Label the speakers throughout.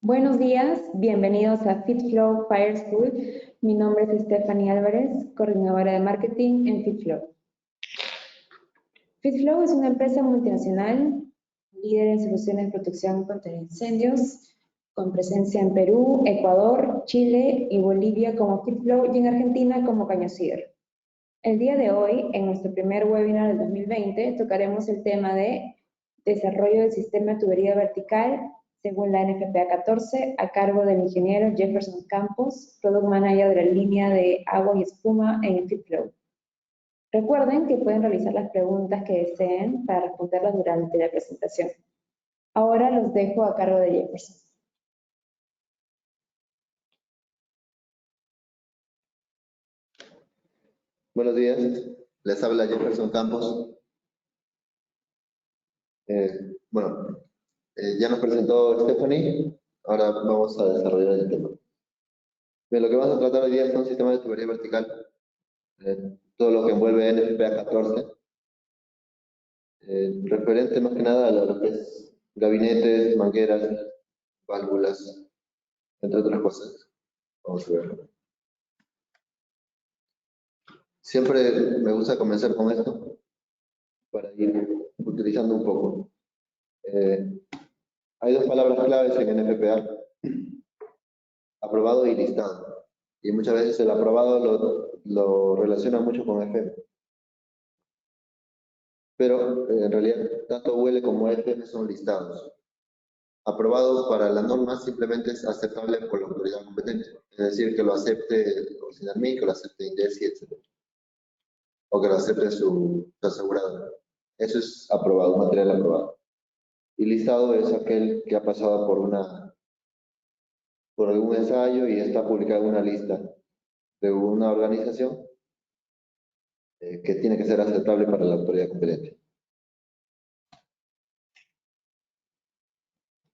Speaker 1: Buenos días, bienvenidos a FitFlow Fire School. Mi nombre es Stephanie Álvarez, coordinadora de marketing en FitFlow. FitFlow es una empresa multinacional, líder en soluciones de protección contra incendios, con presencia en Perú, Ecuador, Chile y Bolivia como FitFlow y en Argentina como Cañocider. El día de hoy, en nuestro primer webinar del 2020, tocaremos el tema de desarrollo del sistema de tubería vertical según la NFPA 14, a cargo del ingeniero Jefferson Campos, Product Manager de la línea de agua y espuma en FitFlow. Recuerden que pueden realizar las preguntas que deseen para responderlas durante la presentación. Ahora los dejo a cargo de Jefferson.
Speaker 2: Buenos días, les habla Jefferson Campos. Ya nos presentó Stephanie, ahora vamos a desarrollar el tema. Bien, lo que vamos a tratar hoy día es un sistema de tubería vertical, todo lo que envuelve NFPA 14, referente más que nada a lo que es gabinetes, mangueras, válvulas, entre otras cosas. Vamos a ver. Siempre me gusta comenzar con esto para ir utilizando un poco. Hay dos palabras claves en NFPA, aprobado y listado. Y muchas veces el aprobado lo relaciona mucho con FM. Pero en realidad tanto UL como FM son listados. Aprobado para la norma simplemente es aceptable por la autoridad competente. Es decir, que lo acepte Sinarmin, que lo acepte INDECI, etc. O que lo acepte su aseguradora. Eso es aprobado, un material aprobado. Y listado es aquel que ha pasado por algún ensayo y está publicado en una lista de una organización que tiene que ser aceptable para la autoridad competente.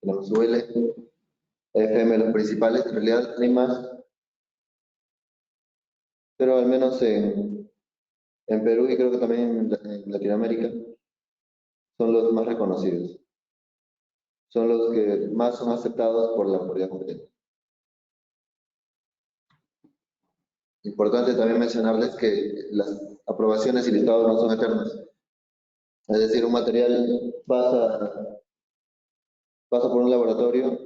Speaker 2: Tenemos UL, FM los principales, en realidad hay más, pero al menos en Perú y creo que también en Latinoamérica son los más reconocidos. Son los que más son aceptados por la autoridad competente. Importante también mencionarles que las aprobaciones y listados no son eternos. Es decir, un material pasa por un laboratorio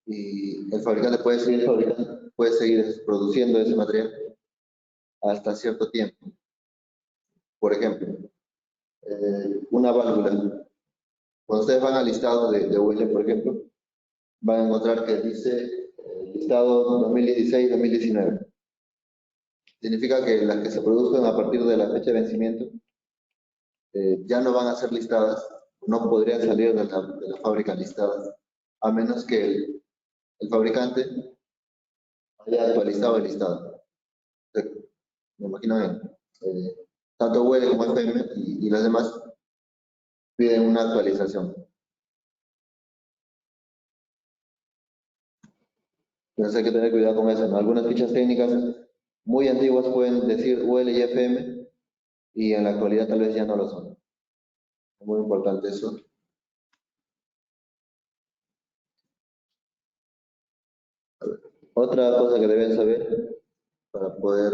Speaker 2: y el fabricante puede seguir produciendo ese material hasta cierto tiempo. Por ejemplo, una válvula. Cuando ustedes van al listado de UL, por ejemplo, van a encontrar que dice listado 2016-2019. Significa que las que se produzcan a partir de la fecha de vencimiento ya no van a ser listadas, no podrían salir de la fábrica listadas, a menos que el fabricante haya actualizado el listado. Me imagino bien. Tanto UL como FM y las demás piden una actualización. Entonces hay que tener cuidado con eso. En algunas fichas técnicas muy antiguas pueden decir UL y FM y en la actualidad tal vez ya no lo son. Es muy importante eso. Otra cosa que deben saber para poder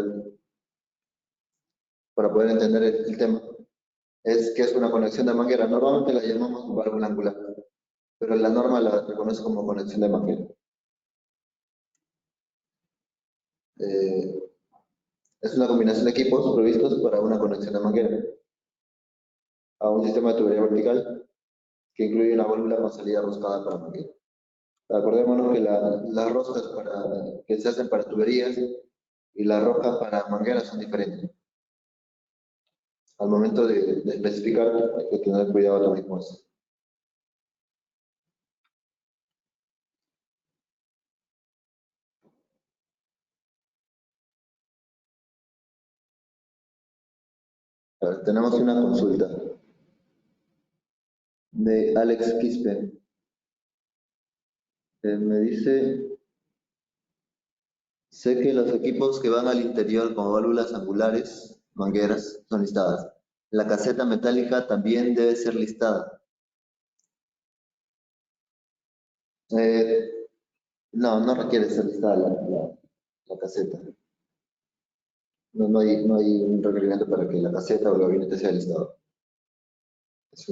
Speaker 2: entender el tema es que es una conexión de manguera. Normalmente la llamamos válvula angular, pero la norma la reconoce como conexión de manguera. Es una combinación de equipos provistos para una conexión de manguera a un sistema de tubería vertical que incluye una válvula con salida roscada para manguera. Acordémonos que las roscas que se hacen para tuberías y las roscas para mangueras son diferentes. Al momento de especificar hay que tener cuidado también con eso. A ver, tenemos una consulta de Alex Quispe. Me dice, sé que los equipos que van al interior con válvulas angulares, mangueras, son listadas. La caseta metálica también debe ser listada. No, no requiere ser listada la caseta. No hay un requerimiento para que la caseta o el gabinete sea listado. Es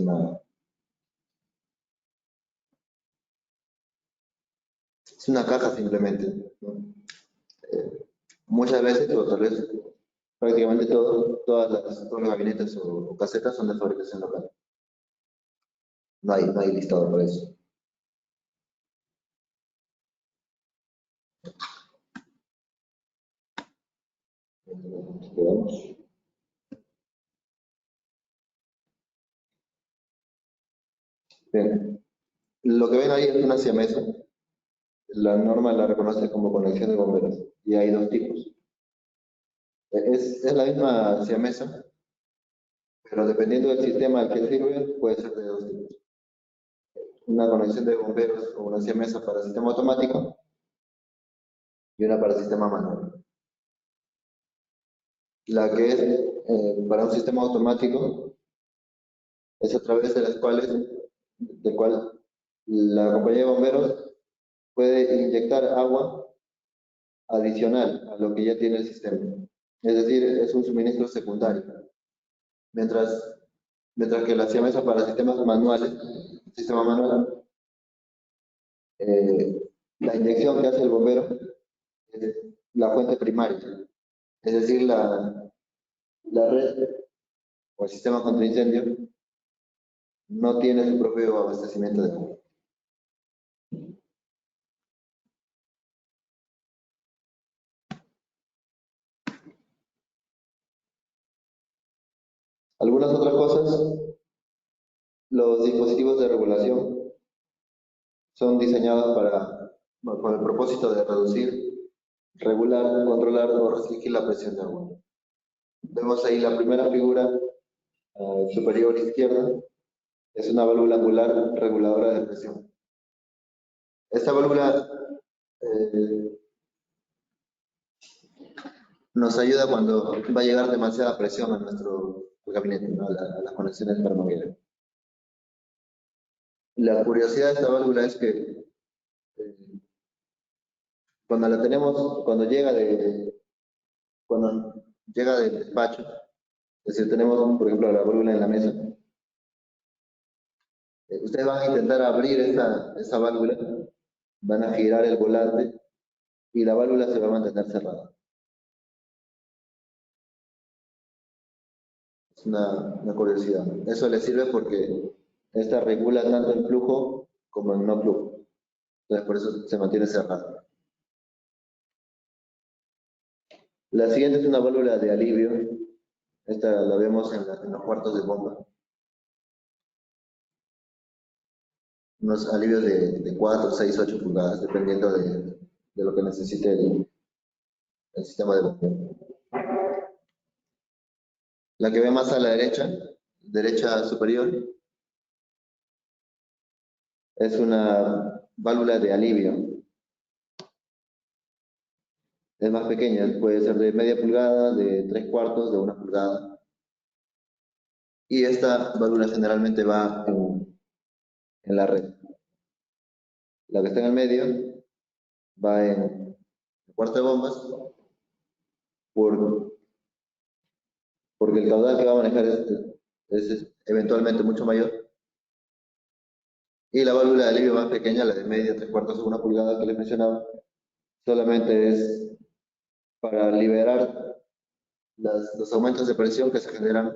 Speaker 2: una caja simplemente, ¿no? Muchas veces, o tal vez prácticamente todos los gabinetes o casetas son de fabricación local. No hay listado para eso. Veamos. Bien. Lo que ven ahí es una siamesa. La norma la reconoce como conexión de bomberos y hay dos tipos. Es la misma siamesa, pero dependiendo del sistema al que sirve, puede ser de dos tipos. Una conexión de bomberos o una siamesa para sistema automático y una para sistema manual. La que es para un sistema automático es a través de del cual la compañía de bomberos puede inyectar agua adicional a lo que ya tiene el sistema. Es decir, es un suministro secundario. Mientras, mientras que la siamesa para sistemas manuales, sistema manual, la inyección que hace el bombero es la fuente primaria. Es decir, la red o el sistema contra incendio no tiene su propio abastecimiento de agua. Algunas otras cosas, los dispositivos de regulación son diseñados con el propósito de reducir, regular, controlar o restringir la presión de agua. Vemos ahí la primera figura superior izquierda, es una válvula angular reguladora de presión. Esta válvula nos ayuda cuando va a llegar demasiada presión a nuestro gabinete, ¿no? a las conexiones termoviarias. La curiosidad de esta válvula es que cuando la tenemos, cuando llega del despacho, es decir, tenemos, por ejemplo, la válvula en la mesa, ustedes van a intentar abrir esa válvula, van a girar el volante y la válvula se va a mantener cerrada. Es una curiosidad. Eso le sirve porque esta regula tanto el flujo como el no flujo. Entonces, por eso se mantiene cerrada. La siguiente es una válvula de alivio. Esta la vemos en los cuartos de bomba. Unos alivios de 4, 6, 8 pulgadas, dependiendo de lo que necesite el sistema de bombeo. La que ve más a la derecha superior, es una válvula de alivio. Es más pequeña, puede ser de media pulgada, de 3/4, de 1 pulgada. Y esta válvula generalmente va en la red. La que está en el medio va en el cuarto de bombas porque el caudal que va a manejar es eventualmente mucho mayor. Y la válvula de alivio más pequeña, la de media, 3/4 o 1 pulgada que les mencionaba, solamente es para liberar los aumentos de presión que se generan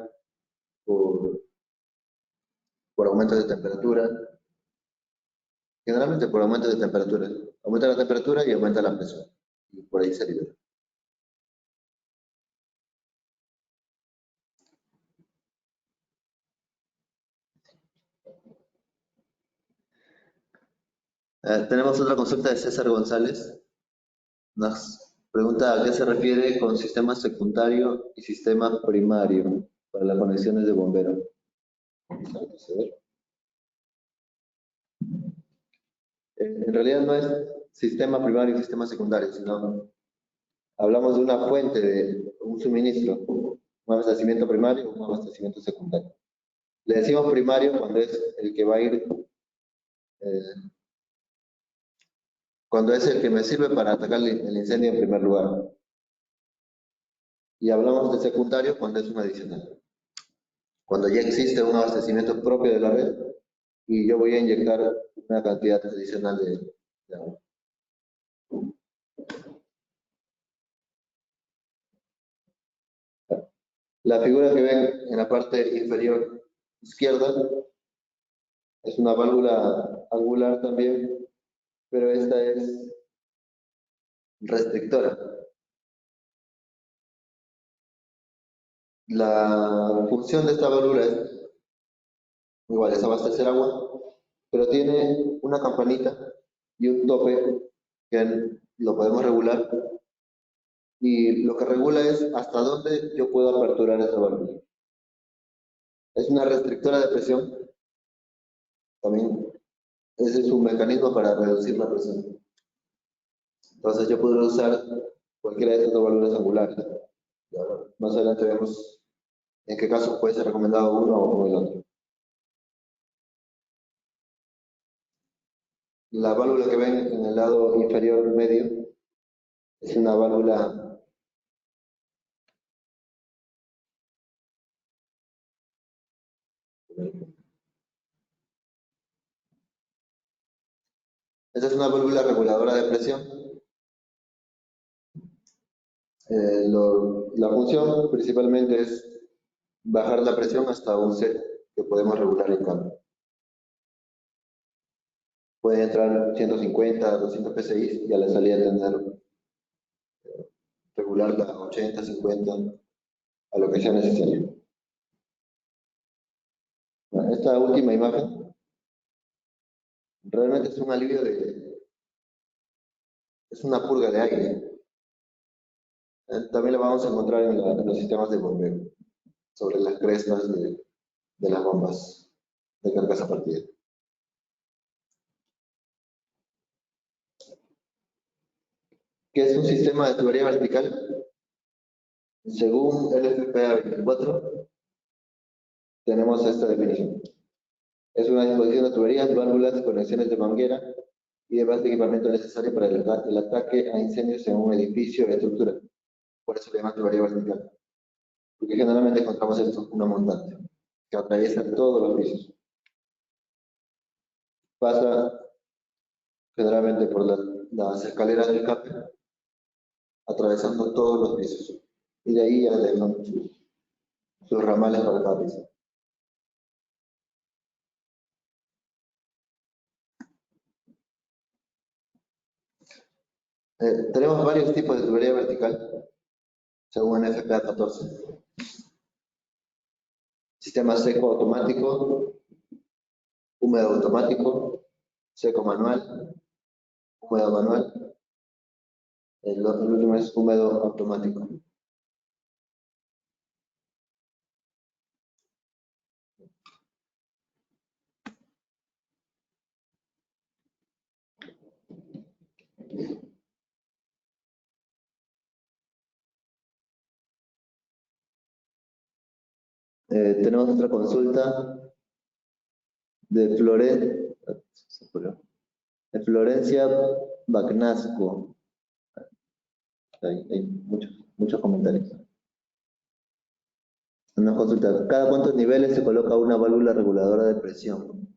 Speaker 2: por, por aumentos de temperatura. Generalmente por aumentos de temperatura. Aumenta la temperatura y aumenta la presión. Y por ahí se libera. Tenemos otra consulta de César González. Nos pregunta a qué se refiere con sistema secundario y sistema primario para las conexiones de bombero. Vamos a ver. En realidad no es sistema primario y sistema secundario, sino hablamos de una fuente de un suministro, un abastecimiento primario o un abastecimiento secundario. Le decimos primario cuando es el que va a ir cuando es el que me sirve para atacar el incendio en primer lugar. Y hablamos de secundario cuando es un adicional. Cuando ya existe un abastecimiento propio de la red y yo voy a inyectar una cantidad adicional de agua. La figura que ven en la parte inferior izquierda es una válvula angular también, pero esta es restrictora. La función de esta válvula es igual, es abastecer agua, pero tiene una campanita y un tope que lo podemos regular, y lo que regula es hasta dónde yo puedo aperturar esa válvula. Es una restrictora de presión, también ese es un mecanismo para reducir la presión. Entonces yo puedo usar cualquiera de estas dos válvulas angulares. Más adelante vemos en qué caso puede ser recomendado uno o el otro. La válvula que ven en el lado inferior medio es una válvula esta es una válvula reguladora de presión. La función principalmente es bajar la presión hasta un set que podemos regular en cambio. Puede entrar 150, 200 psi y a la salida tener regularla a 80, 50, a lo que sea necesario. Bueno, esta última imagen realmente es un alivio es una purga de aire. También lo vamos a encontrar en los sistemas de bombeo, sobre las crestas de las bombas de carcasa partida. ¿Qué es un sistema de tubería vertical? Según el FPA 24, tenemos esta definición. Es una disposición de tuberías, válvulas, conexiones de manguera y demás de equipamiento necesario para el ataque a incendios en un edificio o estructura. Por eso le llaman tubería vertical. Porque generalmente encontramos esto, una montante, que atraviesa todos los pisos. Pasa generalmente por las escaleras de escape, atravesando todos los pisos. Y de ahí ya dejan sus ramales para cada piso. Tenemos varios tipos de tubería vertical, según el FPA 14. Sistema seco automático, húmedo automático, seco manual, húmedo manual. El último es húmedo automático. Tenemos otra consulta de Florencia Bagnasco. Hay muchos comentarios. Nos consulta, ¿cada cuántos niveles se coloca una válvula reguladora de presión?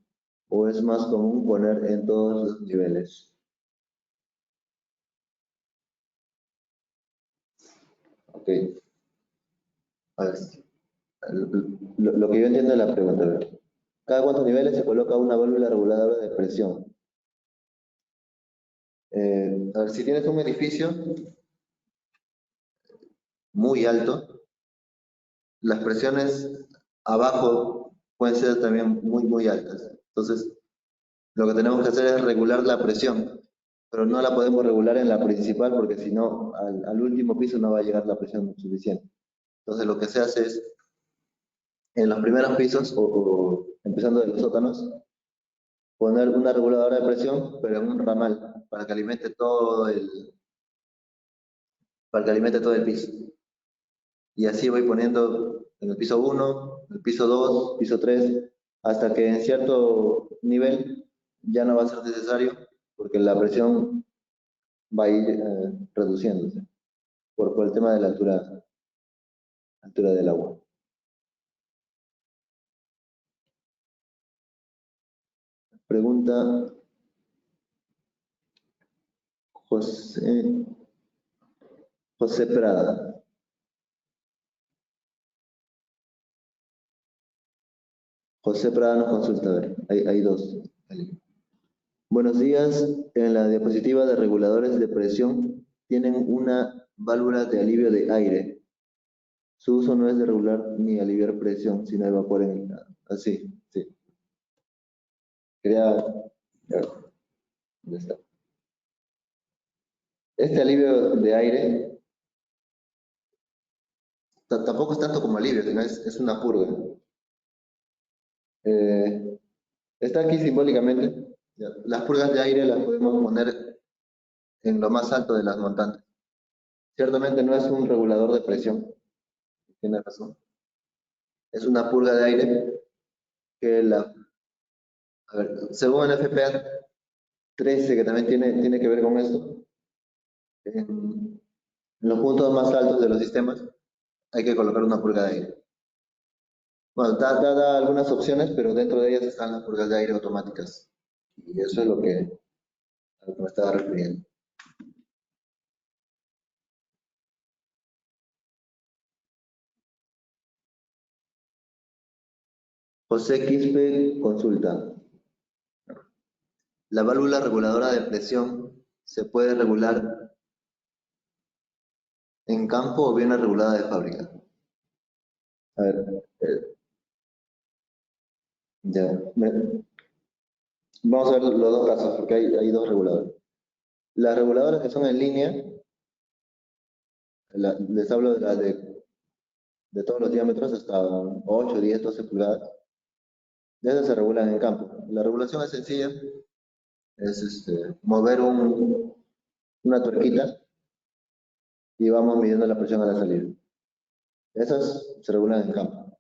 Speaker 2: ¿O es más común poner en todos los niveles? Ok. A ver, lo que yo entiendo de la pregunta, a ver. ¿Cada cuántos niveles se coloca una válvula reguladora de presión? A ver, si tienes un edificio muy alto, las presiones abajo pueden ser también muy altas. Entonces, lo que tenemos que hacer es regular la presión, pero no la podemos regular en la principal porque si no, al último piso no va a llegar la presión suficiente. Entonces, lo que se hace es, en los primeros pisos, o empezando de los sótanos, poner una reguladora de presión, pero en un ramal, para que alimente todo el piso. Y así voy poniendo en el piso 1, el piso 2, piso 3, hasta que en cierto nivel ya no va a ser necesario, porque la presión va a ir reduciéndose por el tema de la altura del agua. Pregunta José Prada. José Prada nos consulta, a ver, hay dos. Buenos días, en la diapositiva de reguladores de presión tienen una válvula de alivio de aire. Su uso no es de regular ni aliviar presión, sino evaporar en el... Así, sí. Quería... ¿Dónde está? Este alivio de aire tampoco es tanto como alivio, sino es una purga. Está aquí simbólicamente. Las purgas de aire las podemos poner en lo más alto de las montañas. Ciertamente no es un regulador de presión, tiene razón. Es una purga de aire que a ver, según el FPA 13, que también tiene que ver con esto, en los puntos más altos de los sistemas hay que colocar una purga de aire. Bueno, da algunas opciones, pero dentro de ellas están las purgas de aire automáticas. Y eso es a lo que me estaba refiriendo. José Quispe consulta. ¿La válvula reguladora de presión se puede regular en campo o viene regulada de fábrica? A ver, ya. Vamos a ver los dos casos, porque hay dos reguladores. Las reguladoras que son en línea, les hablo de las de todos los diámetros, hasta 8, 10, 12 pulgadas. De esas se regulan en campo. La regulación es sencilla, es mover una tuerquita y vamos midiendo la presión a la salida. Esas se regulan en campo.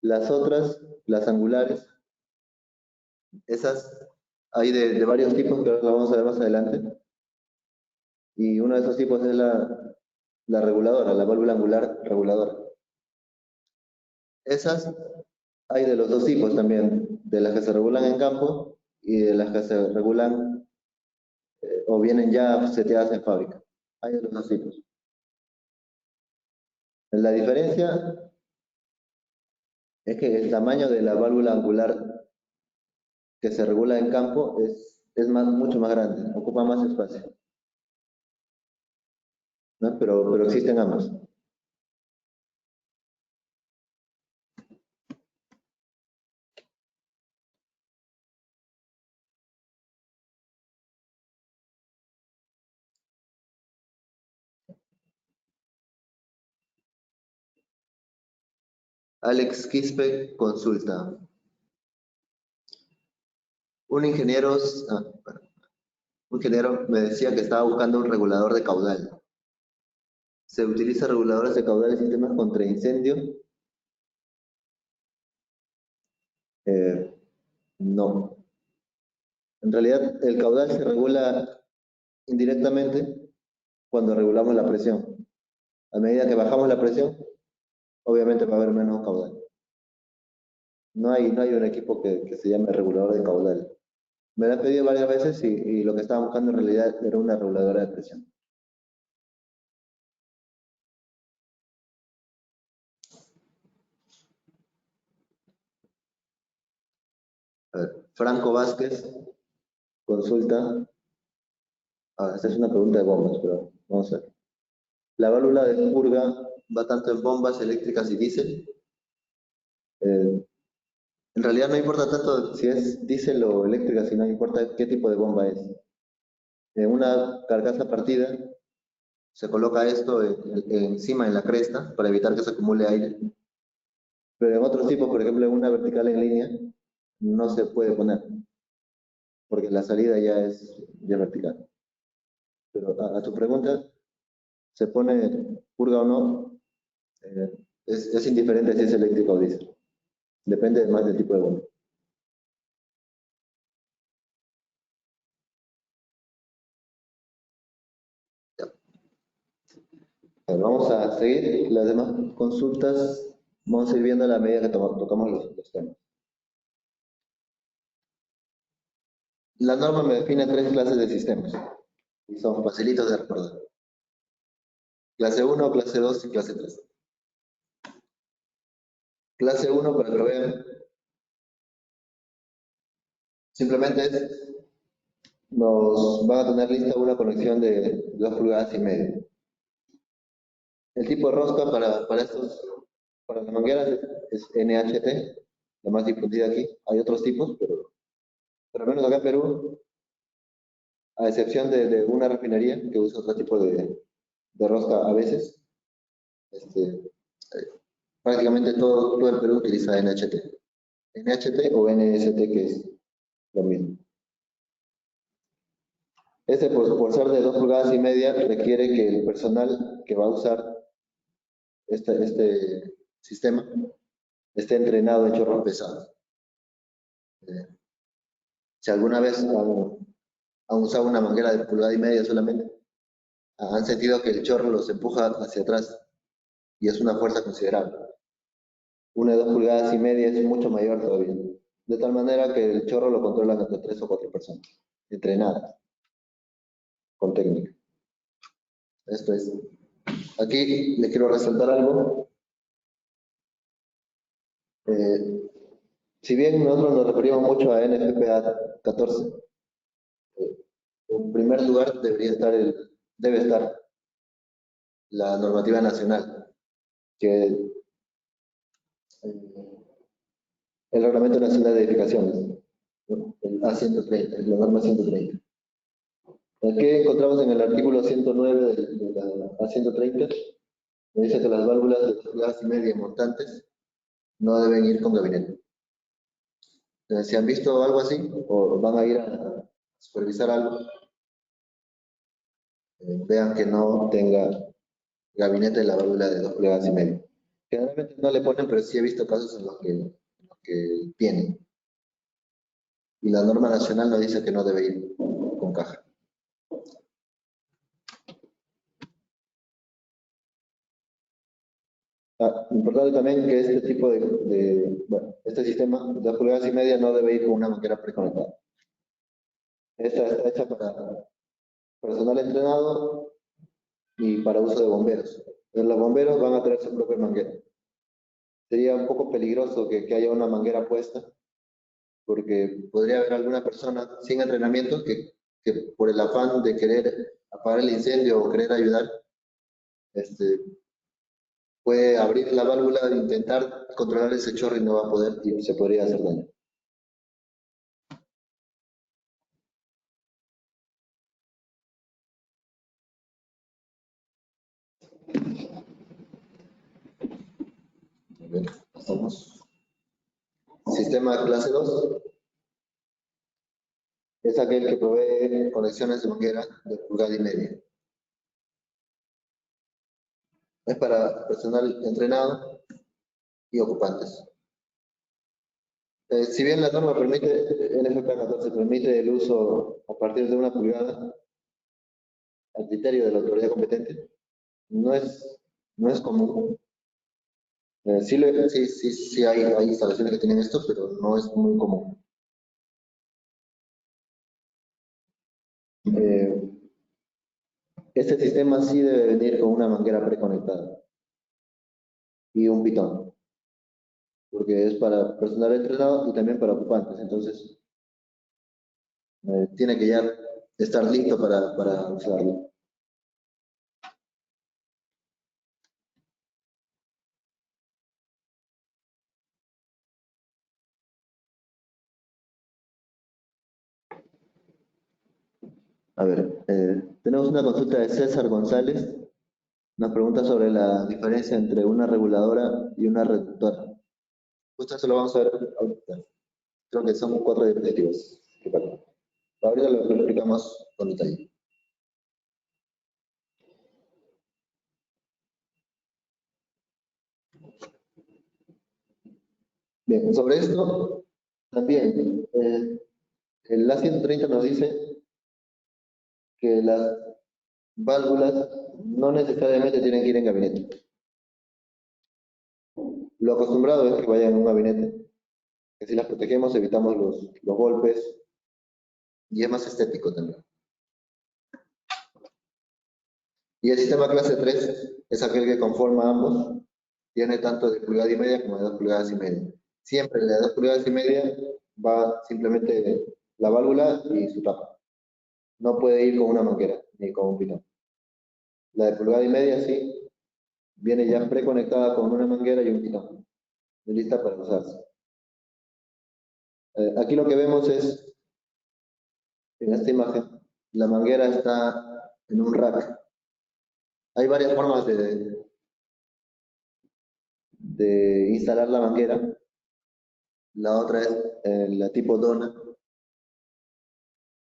Speaker 2: Las otras, las angulares, esas hay de varios tipos que ahora lo vamos a ver más adelante. Y uno de esos tipos es la reguladora, la válvula angular reguladora. Esas hay de los dos tipos también, de las que se regulan en campo y de las que se regulan o vienen ya seteadas en fábrica. Hay de los dos tipos. La diferencia es que el tamaño de la válvula angular que se regula en campo es mucho más grande, ocupa más espacio. ¿No? Pero existen ambos. Alex Quispe consulta. Un ingeniero, un ingeniero me decía que estaba buscando un regulador de caudal. ¿Se utiliza reguladores de caudal en sistemas contra incendio? No. En realidad, el caudal se regula indirectamente cuando regulamos la presión. A medida que bajamos la presión, obviamente va a haber menos caudal. No hay un equipo que se llame regulador de caudal. Me lo han pedido varias veces y lo que estaba buscando en realidad era una reguladora de presión. A ver, Franco Vázquez consulta. Esta es una pregunta de bombas, pero vamos a ver. La válvula de purga va tanto en bombas eléctricas y diésel. En realidad no importa tanto si es diésel o eléctrica, sino importa qué tipo de bomba es. En una carcasa partida se coloca esto encima en la cresta para evitar que se acumule aire. Pero en otros tipos, por ejemplo en una vertical en línea, no se puede poner, porque la salida ya es vertical. Pero a tu pregunta, ¿se pone purga o no? Es indiferente si es eléctrico o diésel. Depende más del tipo de bomba. seguir las demás consultas, vamos a ir viendo a la medida que tocamos los temas. La norma me define 3 clases de sistemas y son facilitos de recordar. Clase 1, clase 2 y clase 3. Clase 1, para que lo vean, simplemente nos van a tener lista una conexión de 2 pulgadas y media. El tipo de rosca para las mangueras es NHT, la más difundida aquí. Hay otros tipos, pero al menos acá en Perú, a excepción de una refinería que usa otro tipo de rosca a veces, prácticamente todo el Perú utiliza NHT. NHT o NST, que es lo mismo. Por ser de 2 pulgadas y media, requiere que el personal que va a usar este sistema esté entrenado en chorros pesados. Si alguna vez han usado una manguera de pulgada y media solamente, han sentido que el chorro los empuja hacia atrás y es una fuerza considerable. Una de 2 pulgadas y media es mucho mayor todavía. De tal manera que el chorro lo controlan entre 3 o 4 personas, entrenadas, con técnica. Esto es. Aquí les quiero resaltar algo. Si bien nosotros nos referimos mucho a NFPA 14, en primer lugar debe estar la normativa nacional, que el Reglamento Nacional de Edificaciones, ¿no? El A130, la norma 130. Aquí encontramos en el artículo 109 de la A130, me dice que las válvulas de 2 pulgadas y media montantes no deben ir con gabinete. Si han visto algo así o van a ir a supervisar algo, vean que no tenga gabinete de la válvula de 2 pulgadas y media. Generalmente no le ponen, pero sí he visto casos en los que tienen. Y la norma nacional nos dice que no debe ir con caja. Importante también que este tipo este sistema de 2 pulgadas y media no debe ir con una manguera preconectada. Esta está hecha para personal entrenado y para uso de bomberos. Pero los bomberos van a traer su propia manguera. Sería un poco peligroso que haya una manguera puesta, porque podría haber alguna persona sin entrenamiento que por el afán de querer apagar el incendio o querer ayudar, puede abrir la válvula e intentar controlar ese chorro y no va a poder y se podría hacer daño. Bien, pasamos. Sistema clase 2 es aquel que provee conexiones de manguera de pulgada y media. Es para personal entrenado y ocupantes. Si bien la norma permite, NFPA 14 permite el uso a partir de 1 pulgada, al criterio de la autoridad competente, no es común. Sí hay instalaciones que tienen esto, pero no es muy común. Este sistema sí debe venir con una manguera preconectada y un pitón, porque es para personal entrenado y también para ocupantes. Entonces, tiene que ya estar listo para usarlo. A ver, tenemos una consulta de César González. Nos pregunta sobre la diferencia entre una reguladora y una reductora. Justo eso lo vamos a ver ahorita. Creo que son 4 diapositivas. Ahorita lo explicamos con detalle. Bien, sobre esto, también, el A130 nos dice que las válvulas no necesariamente tienen que ir en gabinete. Lo acostumbrado es que vayan en un gabinete, que si las protegemos evitamos los golpes y es más estético también. Y el sistema clase 3 es aquel que conforma ambos, tiene tanto de pulgada y media como de 2 pulgadas y media. Siempre la de 2 pulgadas y media va simplemente la válvula y su tapa. No puede ir con una manguera ni con un pitón. La de pulgada y media sí, viene ya preconectada con una manguera y un pitón, y lista para usarse. Aquí lo que vemos es, en esta imagen, la manguera está en un rack. Hay varias formas de instalar la manguera. La otra es la tipo dona.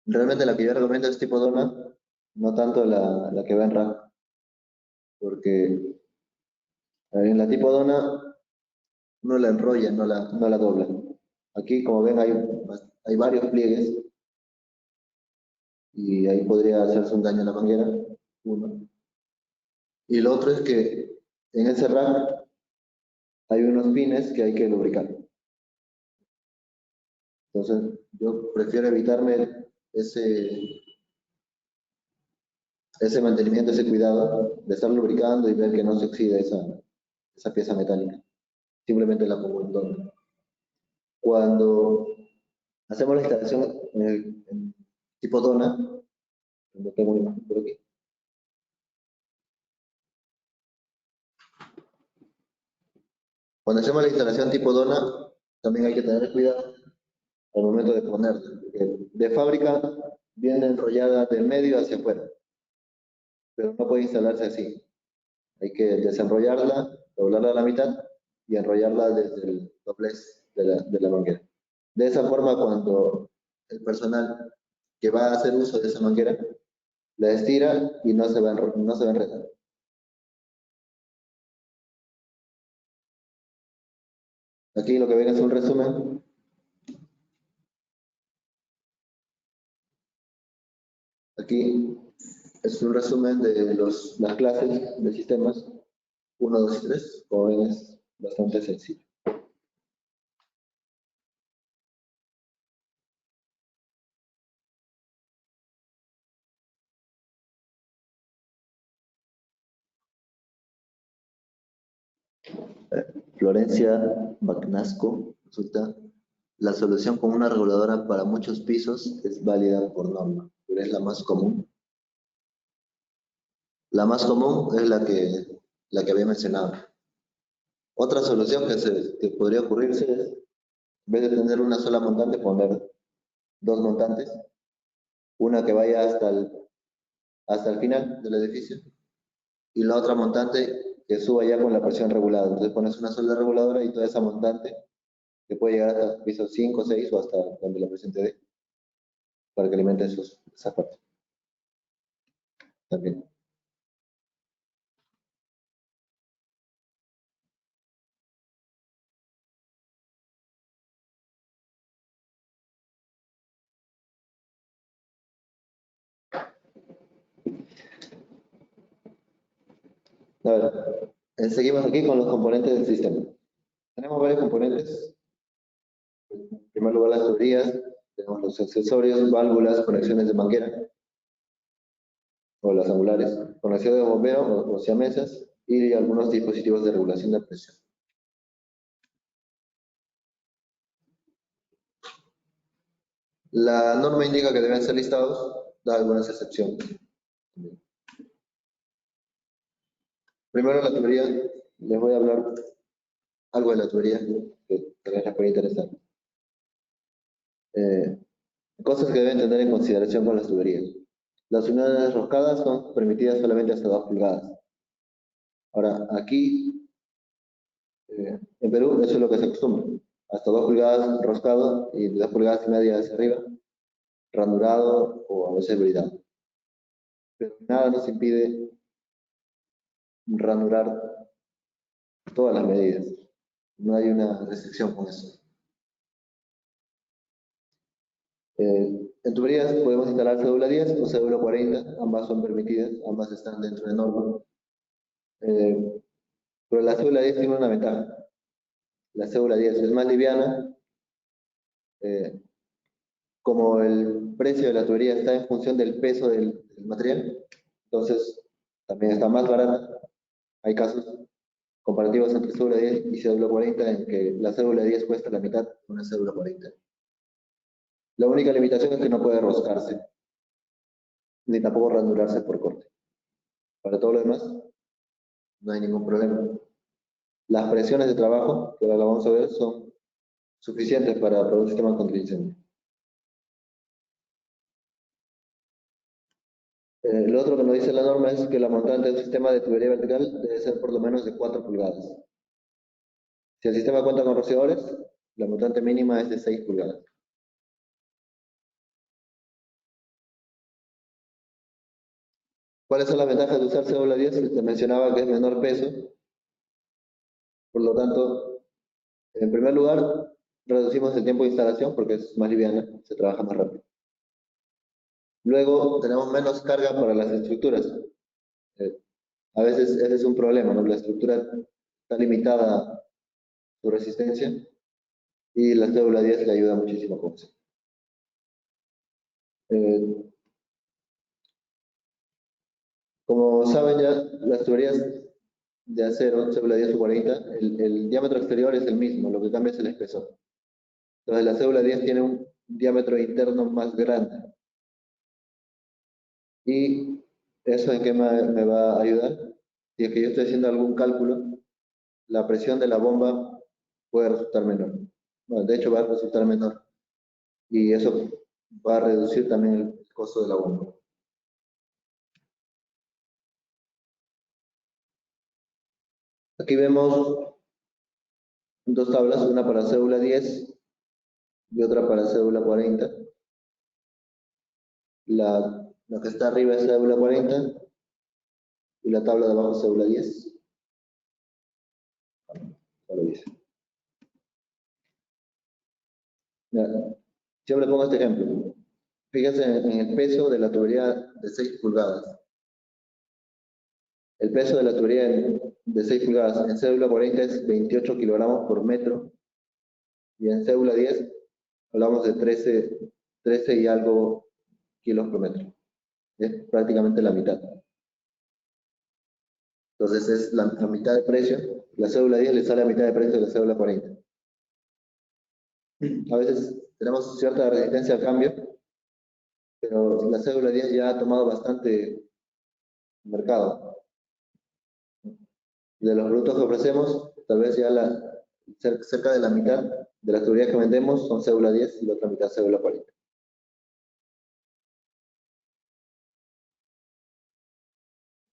Speaker 2: Realmente la que yo recomiendo es tipo dona, no tanto la que va en rack, porque en la tipo dona uno la enrolla, no la dobla. Aquí, como ven, hay varios pliegues y ahí podría hacerse un daño a la manguera, uno. Y lo otro es que en ese rack hay unos pines que hay que lubricar. Entonces, yo prefiero evitarme ese mantenimiento, ese cuidado de estar lubricando y ver que no se oxida esa pieza metálica. Simplemente la pongo en doble. Cuando hacemos la instalación en tipo dona, como tengo una imagen por aquí, cuando hacemos la instalación tipo dona, también hay que tener cuidado al momento de ponerla, porque de fábrica viene enrollada del medio hacia afuera, pero no puede instalarse así. Hay que desenrollarla, doblarla a la mitad y enrollarla desde el doblez de la manguera. De esa forma, cuando el personal que va a hacer uso de esa manguera la estira y no se va a enredar. Aquí lo que ven es un resumen. Aquí es un resumen de las clases de sistemas 1, 2 y 3. Como ven, es bastante sencillo. Florencia Bagnasco resulta la solución con una reguladora para muchos pisos es válida por norma, pero es la más común. La más común es la que había mencionado. Otra solución que podría ocurrirse es, en vez de tener una sola montante, poner dos montantes, una que vaya hasta el final del edificio y la otra montante que suba ya con la presión regulada. Entonces pones una sola reguladora y toda esa montante que puede llegar hasta el piso 5, 6 o hasta donde la presión te dé para que alimente esa parte también. A ver, seguimos aquí con los componentes del sistema. Tenemos varios componentes. En primer lugar, las tuberías, tenemos los accesorios, válvulas, conexiones de manguera o las angulares, conexiones de bombeo o siamesas y algunos dispositivos de regulación de presión. La norma indica que deben ser listados, da algunas excepciones. Primero la tubería, les voy a hablar algo de la tubería que les puede interesar. Cosas que deben tener en consideración con las tuberías. Las unidades roscadas son permitidas solamente hasta 2 pulgadas. Ahora, aquí en Perú eso es lo que se acostumbra. Hasta 2 pulgadas roscado y 2 pulgadas y media hacia arriba, ranurado o a veces bridado. Pero nada nos impide ranurar todas las medidas. No hay una restricción con eso. En tuberías podemos instalar cédula 10 o cédula 40, ambas son permitidas, ambas están dentro de norma. Pero la cédula 10 tiene una ventaja. la cédula 10 es más liviana, como el precio de la tubería está en función del peso del material, entonces también está más barata. Hay casos comparativos entre cédula 10 y cédula 40 en que la cédula 10 cuesta la mitad de una cédula 40. La única limitación es que no puede roscarse, ni tampoco ranurarse por corte. Para todo lo demás, no hay ningún problema. Las presiones de trabajo, que ahora la vamos a ver, son suficientes para un sistema contra incendio. Lo otro que nos dice la norma es que la montante de un sistema de tubería vertical debe ser por lo menos de 4 pulgadas. Si el sistema cuenta con rociadores, la montante mínima es de 6 pulgadas. ¿Cuáles son las ventajas de usar cédula 10? Les mencionaba que es menor peso, por lo tanto, en primer lugar, reducimos el tiempo de instalación porque es más liviana, se trabaja más rápido. Luego, tenemos menos carga para las estructuras. A veces ese es un problema, ¿no? La estructura está limitada a su resistencia y la cédula 10 le ayuda muchísimo con eso. Como saben ya, las tuberías de acero, cédula 10 o 40, el diámetro exterior es el mismo, lo que cambia es el espesor. Entonces la cédula 10 tiene un diámetro interno más grande. ¿Y eso en qué me va a ayudar? Si es que yo estoy haciendo algún cálculo, la presión de la bomba puede resultar menor. Bueno, de hecho va a resultar menor. Y eso va a reducir también el costo de la bomba. Aquí vemos dos tablas, una para cédula 10 y otra para cédula 40. La que está arriba es cédula 40 y la tabla de abajo es cédula 10. Ya, siempre pongo este ejemplo. Fíjense en el peso de la tubería de 6 pulgadas. El peso de la tubería de 6 pulgadas en cédula 40 es 28 kilogramos por metro y en cédula 10 hablamos de 13 y algo kilos por metro. Es prácticamente la mitad. Entonces es la mitad de precio. La cédula 10 le sale a mitad de precio de la cédula 40. A veces tenemos cierta resistencia al cambio, pero la cédula 10 ya ha tomado bastante mercado. De los productos que ofrecemos, tal vez ya cerca de la mitad de las tuberías que vendemos son cédula 10 y la otra mitad cédula 40.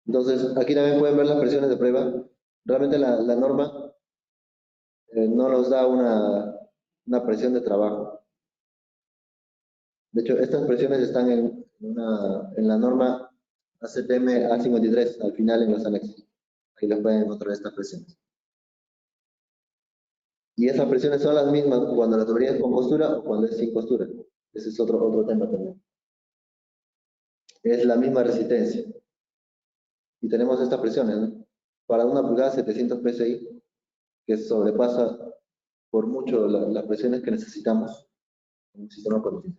Speaker 2: Entonces, aquí también pueden ver las presiones de prueba. Realmente la norma no nos da una presión de trabajo. De hecho, estas presiones están en la norma ACTM A53, al final en los anexos. Ahí les pueden encontrar estas presiones. Y esas presiones son las mismas cuando la tubería es con costura o cuando es sin costura. Ese es otro tema también. Es la misma resistencia. Y tenemos estas presiones, ¿no? Para una pulgada 700 PSI, que sobrepasa por mucho las presiones que necesitamos en un sistema conocido.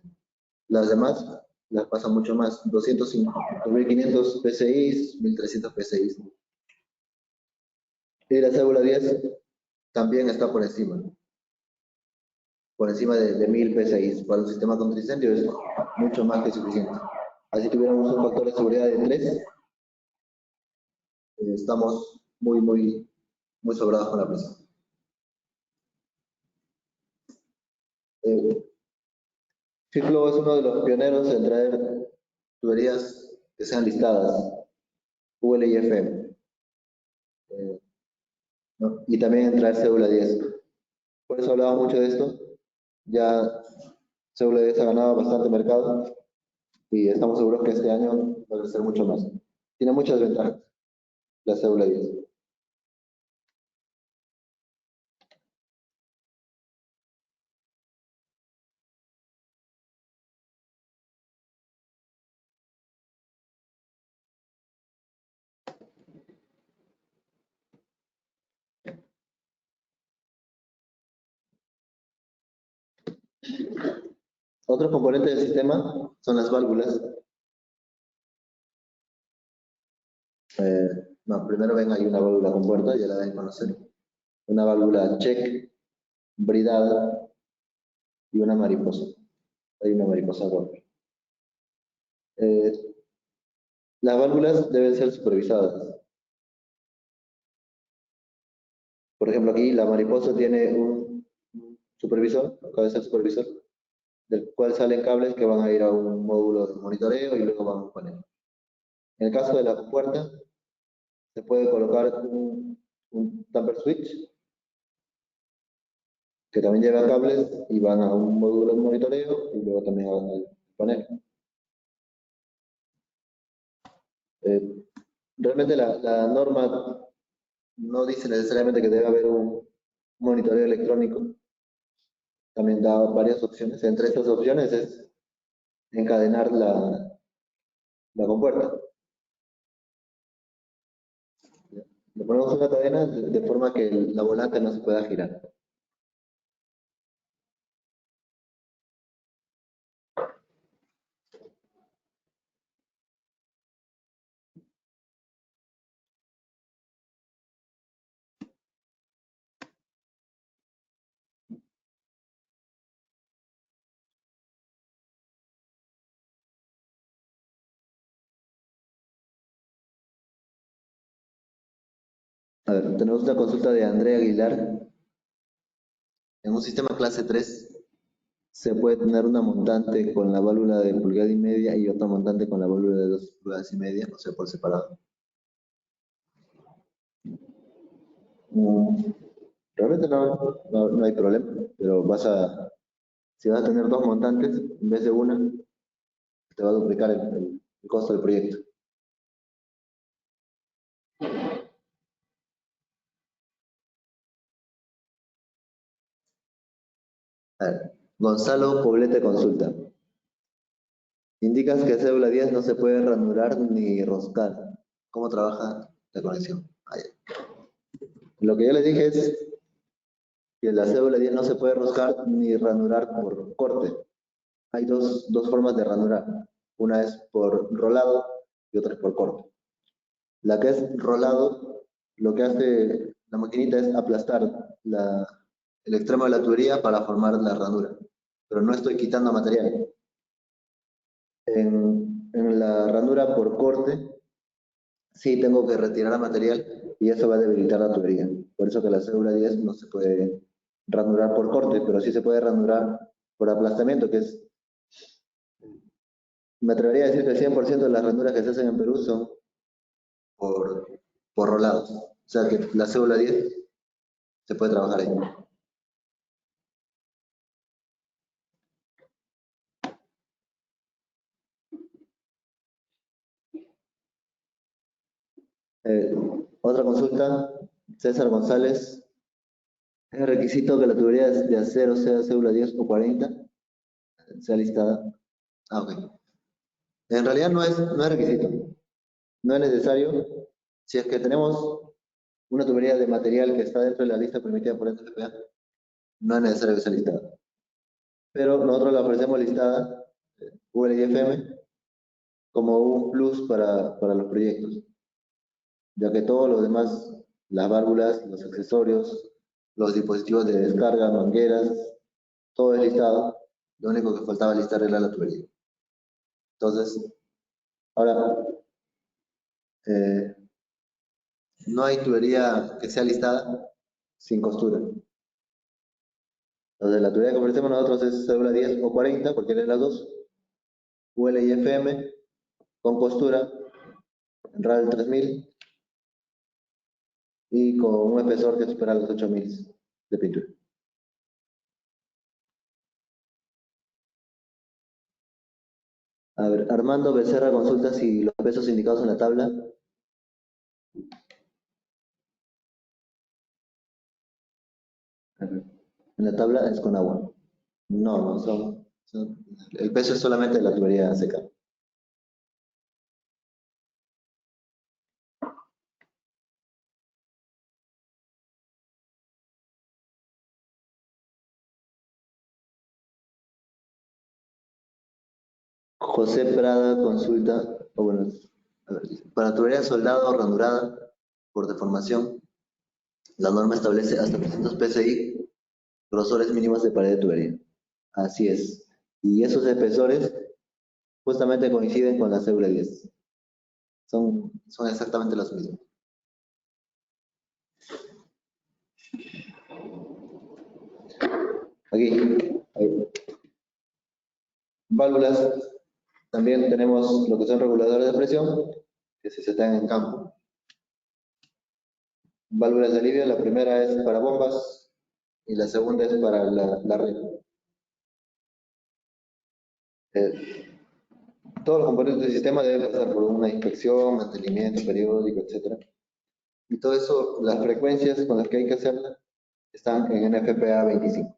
Speaker 2: Las demás las pasan mucho más, 205, 2500 PSI, 1300 PSI. Y la cédula 10 también está por encima de 1000 PSI. Para un sistema contra incendio es mucho más que suficiente. Así tuviéramos un factor de seguridad de 3, estamos muy sobrados con la presión. Fitflow es uno de los pioneros en traer tuberías que sean listadas, UL y FM, ¿no? Y también en traer cédula 10. Por eso hablaba mucho de esto. Ya cédula 10 ha ganado bastante mercado y estamos seguros que este año va a crecer mucho más. Tiene muchas ventajas la cédula 10. Otros componentes del sistema son las válvulas. No, primero ven, hay una válvula con puerta, ya la deben conocer. Una válvula check, bridada y una mariposa. Hay una mariposa Walker. Las válvulas deben ser supervisadas. Por ejemplo, aquí la mariposa tiene un supervisor, cabeza del supervisor, del cual salen cables que van a ir a un módulo de monitoreo y luego van a un panel. En el caso de la puerta, se puede colocar un tamper switch que también lleva cables y van a un módulo de monitoreo y luego también al panel. Realmente la norma no dice necesariamente que debe haber un monitoreo electrónico. También da varias opciones. Entre estas opciones es encadenar la compuerta. Le ponemos una cadena de forma que la volante no se pueda girar. A ver, tenemos una consulta de Andrea Aguilar. En un sistema clase 3 se puede tener una montante con la válvula de pulgada y media y otra montante con la válvula de 2 pulgadas y media, o sea, por separado. Realmente no hay problema, pero si vas a tener dos montantes en vez de una, te va a duplicar el costo del proyecto. A ver, Gonzalo Poblete consulta. Indicas que cédula 10 no se puede ranurar ni roscar. ¿Cómo trabaja la conexión? Lo que yo les dije es que la cédula 10 no se puede roscar ni ranurar por corte. Hay dos formas de ranurar. Una es por rolado y otra es por corte. La que es rolado, lo que hace la maquinita es aplastar el extremo de la tubería para formar la ranura. Pero no estoy quitando material. En la ranura por corte, sí tengo que retirar material y eso va a debilitar la tubería. Por eso que la cédula 10 no se puede ranurar por corte, pero sí se puede ranurar por aplastamiento, que es, me atrevería a decir que el 100% de las ranuras que se hacen en Perú son por, por rolados. O sea que la cédula 10 se puede trabajar ahí. Otra consulta, César González. ¿Es requisito que la tubería de acero sea cédula 10 o 40? Sea listada. Ah, ok. En realidad no es requisito. No es necesario. Si es que tenemos una tubería de material que está dentro de la lista permitida por NFPA, no es necesario que sea listada. Pero nosotros la ofrecemos listada, UL y como un plus para los proyectos, ya que todo lo demás, las válvulas, los accesorios, los dispositivos de descarga, mangueras, todo es listado. Lo único que faltaba listar era la tubería. Entonces, ahora, no hay tubería que sea listada sin costura. Entonces, la tubería que ofrecemos nosotros es cédula 10 o 40, cualquiera de las dos, UL y FM, con costura, RAL 3000 y con un espesor que supera los 8000 de pintura. A ver, Armando Becerra consulta si los pesos indicados en la tabla. En la tabla es con agua. No el peso es solamente de la tubería seca. José Prada consulta, o bueno, a ver, para tubería soldada o ranurada por deformación, la norma establece hasta 300 PSI, grosores mínimos de pared de tubería. Así es. Y esos espesores justamente coinciden con la cédula 10. Son exactamente los mismos. Aquí, ahí. Válvulas, también tenemos lo que son reguladores de presión, que se están en campo. Válvulas de alivio, la primera es para bombas y la segunda es para la red. Todos los componentes del sistema deben pasar por una inspección, mantenimiento periódico, etc. Y todo eso, las frecuencias con las que hay que hacerla, están en NFPA 25.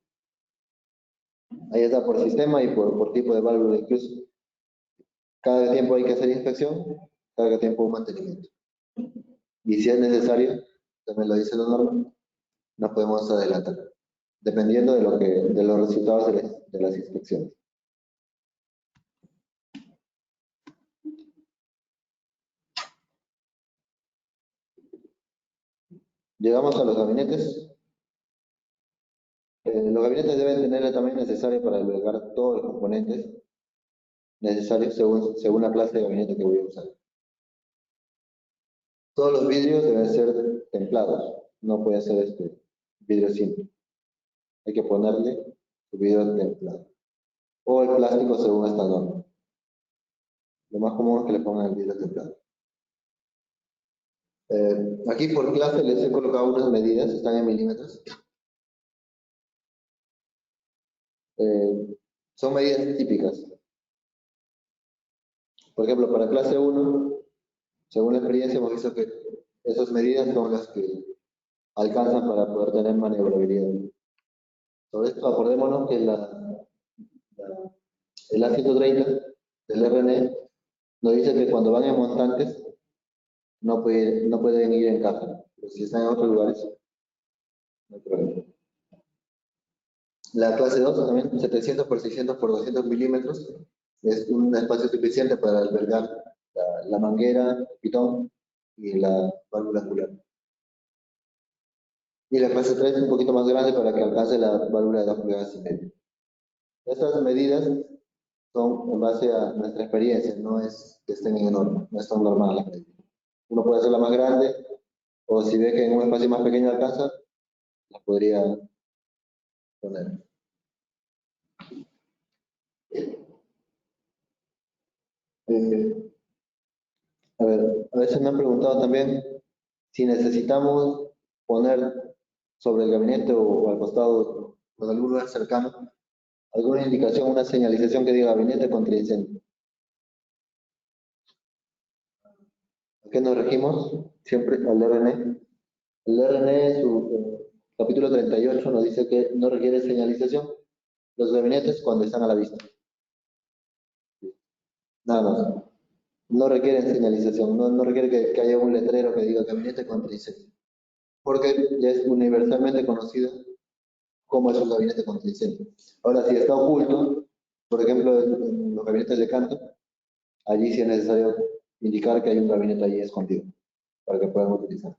Speaker 2: Ahí está por sistema y por tipo de válvula incluso. Cada tiempo hay que hacer inspección, cada tiempo un mantenimiento. Y si es necesario, también lo dice la norma, no podemos adelantar, dependiendo de los resultados de las inspecciones. Llegamos a los gabinetes. Los gabinetes deben tener el tamaño necesario para albergar todos los componentes necesarios según la clase de gabinete que voy a usar. Todos los vidrios deben ser templados, no puede ser vidrio simple. Hay que ponerle su vidrio templado. O el plástico según esta norma. Lo más común es que le pongan el vidrio templado. Aquí por clase les he colocado unas medidas, están en milímetros. Son medidas típicas. Por ejemplo, para clase 1, según la experiencia hemos visto que esas medidas son las que alcanzan para poder tener maniobrabilidad. Sobre esto acordémonos que el A130 del RNE nos dice que cuando van en montantes no pueden ir en caja, pero si están en otros lugares, no hay problema. La clase 2 también, 700 por 600 por 200 milímetros, es un espacio suficiente para albergar la manguera, el pitón y la válvula angular. Y la clase 3 es un poquito más grande para que alcance la válvula de 2 pulgadas y media. Estas medidas son en base a nuestra experiencia, no es que estén en norma, no están normadas las medidas. Uno puede hacerla más grande, o si ve que en un espacio más pequeño alcanza, la podría poner. A ver, a veces me han preguntado también si necesitamos poner sobre el gabinete o al costado o en algún lugar cercano alguna indicación, una señalización que diga gabinete contra incendio. ¿A qué nos regimos? Siempre al RNE. El RNE, su capítulo 38, nos dice que no requiere señalización los gabinetes cuando están a la vista. Nada más. No requieren señalización, no requiere que haya un letrero que diga gabinete contra incendio. Porque ya es universalmente conocido como es un gabinete contra incendio. Ahora, si está oculto, por ejemplo, en los gabinetes de canto, allí sí es necesario indicar que hay un gabinete allí escondido para que puedan utilizar.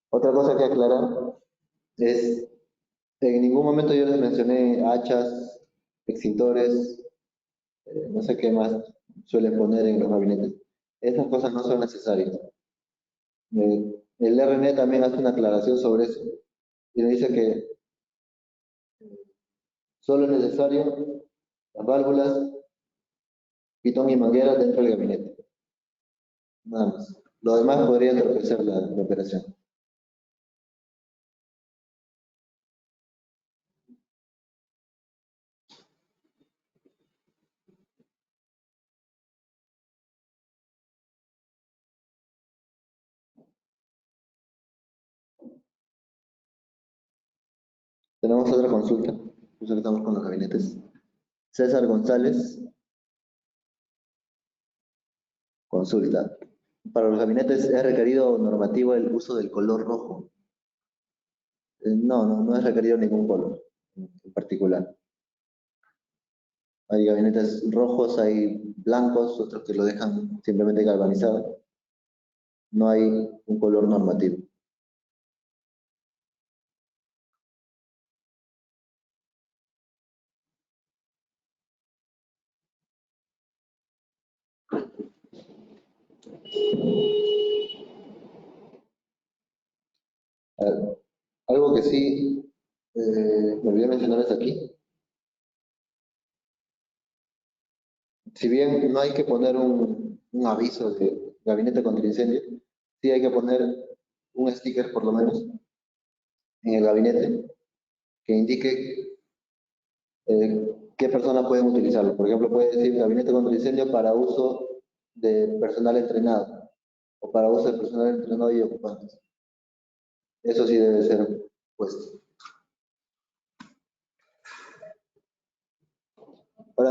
Speaker 2: Otra cosa que aclarar es, en ningún momento yo les mencioné hachas, extintores, no sé qué más suelen poner en los gabinetes. Esas cosas no son necesarias. El RNE también hace una aclaración sobre eso y le dice que solo es necesario las válvulas, pitón y manguera dentro del gabinete. Nada más. Lo demás podría entorpecer la operación. Tenemos otra consulta. Pues ahora estamos con los gabinetes. César González. Consulta. Para los gabinetes es requerido normativo el uso del color rojo. No es requerido ningún color en particular. Hay gabinetes rojos, hay blancos, otros que lo dejan simplemente galvanizado. No hay un color normativo. Ah, algo que sí me olvidé mencionarles aquí, si bien no hay que poner un aviso de gabinete contra incendio, sí hay que poner un sticker por lo menos en el gabinete que indique qué personas pueden utilizarlo. Por ejemplo, puede decir gabinete contra incendio para uso de personal entrenado o para uso de personal entrenado y ocupantes. Eso sí debe ser puesto. Ahora,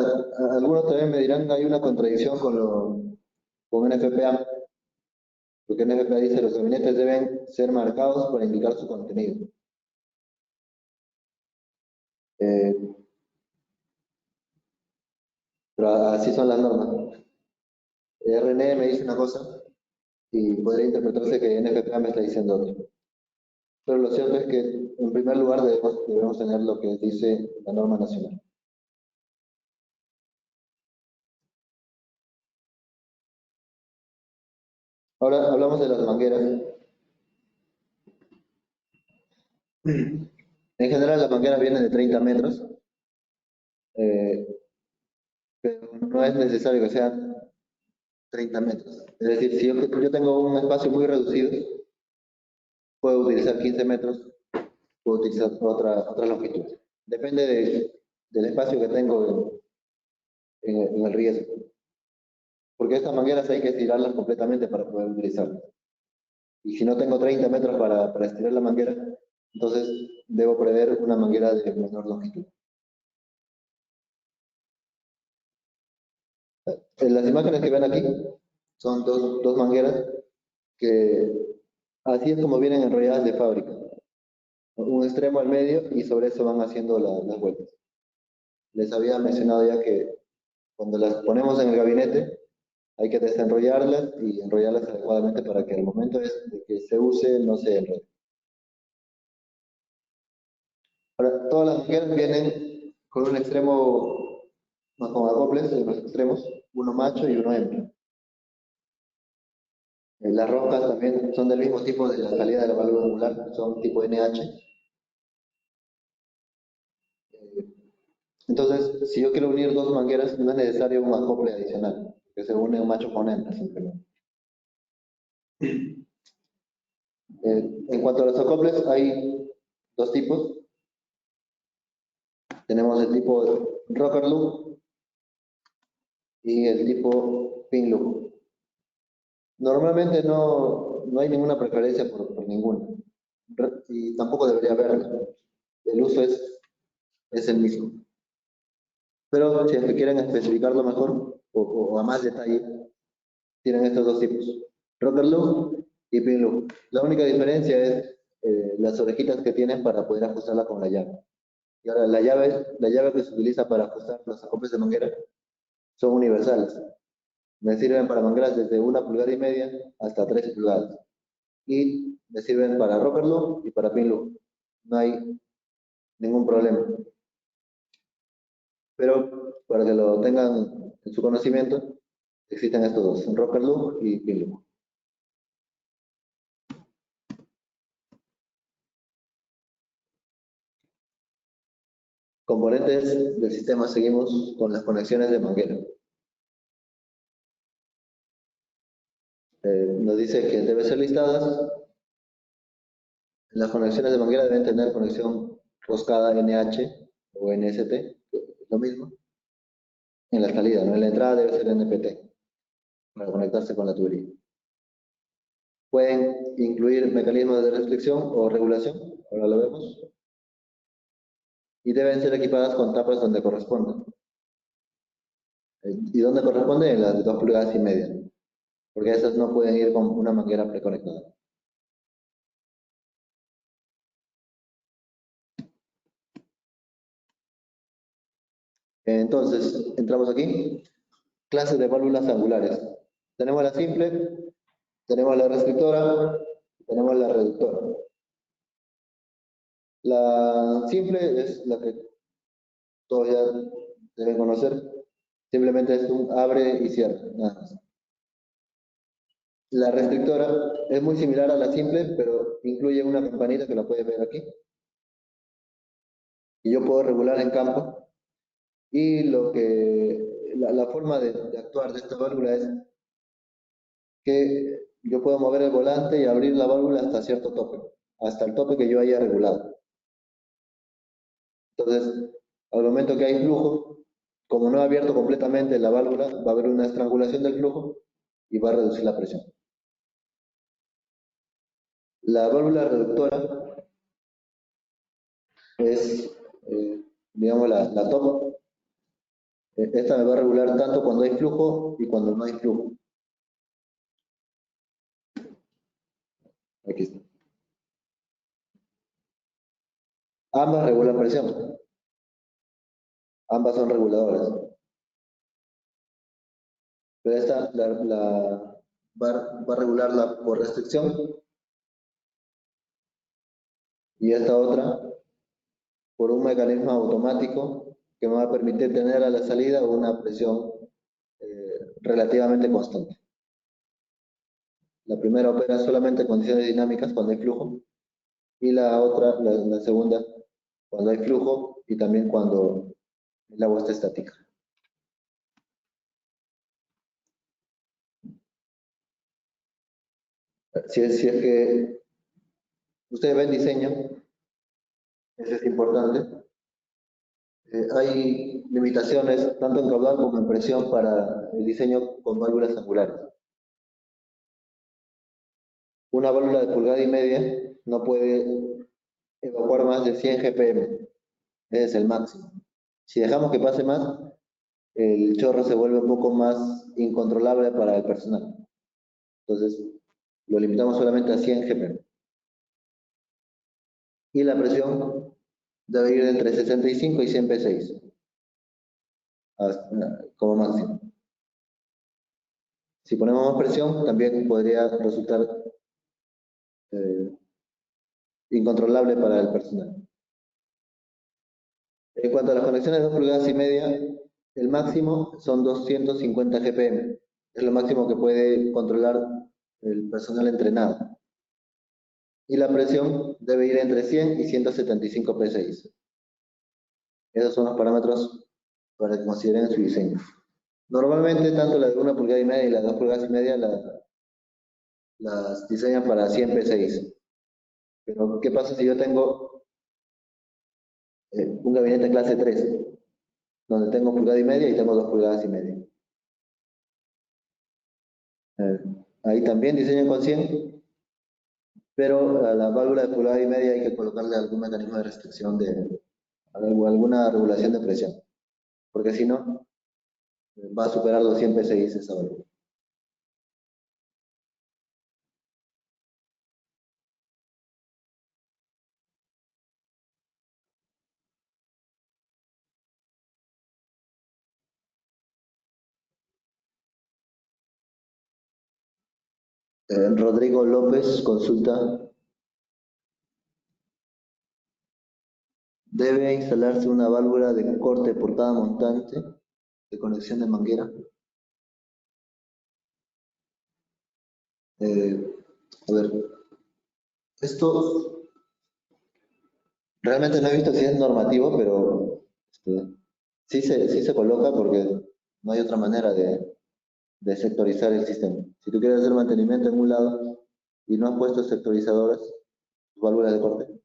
Speaker 2: algunos también me dirán hay una contradicción con NFPA, porque NFPA dice los gabinetes deben ser marcados para indicar su contenido. Eh, pero así son las normas. RNE me dice una cosa y podría interpretarse que NFPA me está diciendo otra. Pero lo cierto es que en primer lugar debemos tener lo que dice la norma nacional. Ahora hablamos de las mangueras. En general las mangueras vienen de 30 metros, eh, pero no es necesario que sean 30 metros. Es decir, si yo tengo un espacio muy reducido, puedo utilizar 15 metros, puedo utilizar otra longitud. Depende del espacio que tengo en el riesgo. Porque estas mangueras hay que estirarlas completamente para poder utilizarlas. Y si no tengo 30 metros para estirar la manguera, entonces debo prever una manguera de menor longitud. En las imágenes que ven aquí son dos mangueras que así es como vienen enrolladas de fábrica. Un extremo al medio y sobre eso van haciendo las vueltas. Les había mencionado ya que cuando las ponemos en el gabinete hay que desenrollarlas y enrollarlas adecuadamente para que al momento de que se use no se enrede. Ahora, todas las mangueras vienen con un extremo, con acoples en los extremos, uno macho y uno hembra. Las roscas también son del mismo tipo de la salida de la válvula angular, son tipo NH. Entonces, si yo quiero unir dos mangueras, no es necesario un acople adicional, que se une un macho con hembra simplemente. En cuanto a los acoples, hay dos tipos. Tenemos el tipo rocker loop y el tipo pin loop. Normalmente no hay ninguna preferencia por ninguno. Y tampoco debería haberlo. El uso es el mismo. Pero si es que quieren especificarlo mejor o a más detalle, tienen estos dos tipos. Rocker loop y pin loop. La única diferencia es las orejitas que tienen para poder ajustarla con la llave. Y ahora la llave que se utiliza para ajustar los acoples de manguera son universales. Me sirven para mangueras desde 1,5 pulgadas hasta 3 pulgadas. Y me sirven para rocker loop y para pin loop. No hay ningún problema. Pero para que lo tengan en su conocimiento, existen estos dos, rocker loop y pin loop. Componentes del sistema, seguimos con las conexiones de manguera. Nos dice que deben ser listadas. Las conexiones de manguera deben tener conexión roscada NH o NST, que es lo mismo, en la salida, ¿no? En la entrada debe ser NPT para conectarse con la tubería. Pueden incluir mecanismos de restricción o regulación, ahora lo vemos, y deben ser equipadas con tapas donde correspondan. ¿Y dónde corresponde? En las de 2,5 pulgadas, porque esas no pueden ir con una manguera preconectada. Entonces, entramos aquí. Clases de válvulas angulares. Tenemos la simple, tenemos la restrictora, tenemos la reductora. La simple es la que todos ya deben conocer. Simplemente es un abre y cierra, nada más. La restrictora es muy similar a la simple, pero incluye una campanita que la puedes ver aquí. Y yo puedo regular en campo. Y la forma de actuar de esta válvula es que yo puedo mover el volante y abrir la válvula hasta cierto tope, hasta el tope que yo haya regulado. Entonces, al momento que hay flujo, como no he abierto completamente la válvula, va a haber una estrangulación del flujo y va a reducir la presión. La válvula reductora es, digamos, la top. Esta me va a regular tanto cuando hay flujo y cuando no hay flujo. Aquí está. Ambas regulan presión. Ambas son reguladoras. Pero esta va a regularla por restricción y esta otra por un mecanismo automático que me va a permitir tener a la salida una presión relativamente constante. La primera opera solamente en condiciones dinámicas cuando hay flujo y la otra, la segunda, cuando hay flujo y también cuando el agua está estática. Si es que ustedes ven diseño, eso es importante. Hay limitaciones tanto en caudal como en presión para el diseño con válvulas angulares. Una válvula de pulgada y media no puede evacuar más de 100 GPM. Ese es el máximo. Si dejamos que pase más, el chorro se vuelve un poco más incontrolable para el personal. Entonces, lo limitamos solamente a 100 GPM. Y la presión debe ir entre 65 y 100 PSI como máximo. Si ponemos más presión, también podría resultar eh, incontrolable para el personal. En cuanto a las conexiones de 2 pulgadas y media, el máximo son 250 GPM. Es lo máximo que puede controlar el personal entrenado. Y la presión debe ir entre 100 y 175 PSI. Esos son los parámetros para que consideren su diseño. Normalmente, tanto la de 1 pulgada y media y la de 2 pulgadas y media las diseñan para 100 PSI. Pero, ¿qué pasa si yo tengo un gabinete clase 3, donde tengo pulgada y media y tengo 2 pulgadas y media? Ahí también diseñan con 100, pero a la válvula de pulgada y media hay que colocarle algún mecanismo de restricción alguna regulación de presión, porque si no, va a superar los 100 PSI esa válvula. Rodrigo López consulta: ¿debe instalarse una válvula de corte por cada montante de conexión de manguera? A ver, esto realmente no he visto si es normativo, pero sí se coloca porque no hay otra manera de sectorizar el sistema. Si tú quieres hacer mantenimiento en un lado y no has puesto sectorizadoras, válvulas de corte,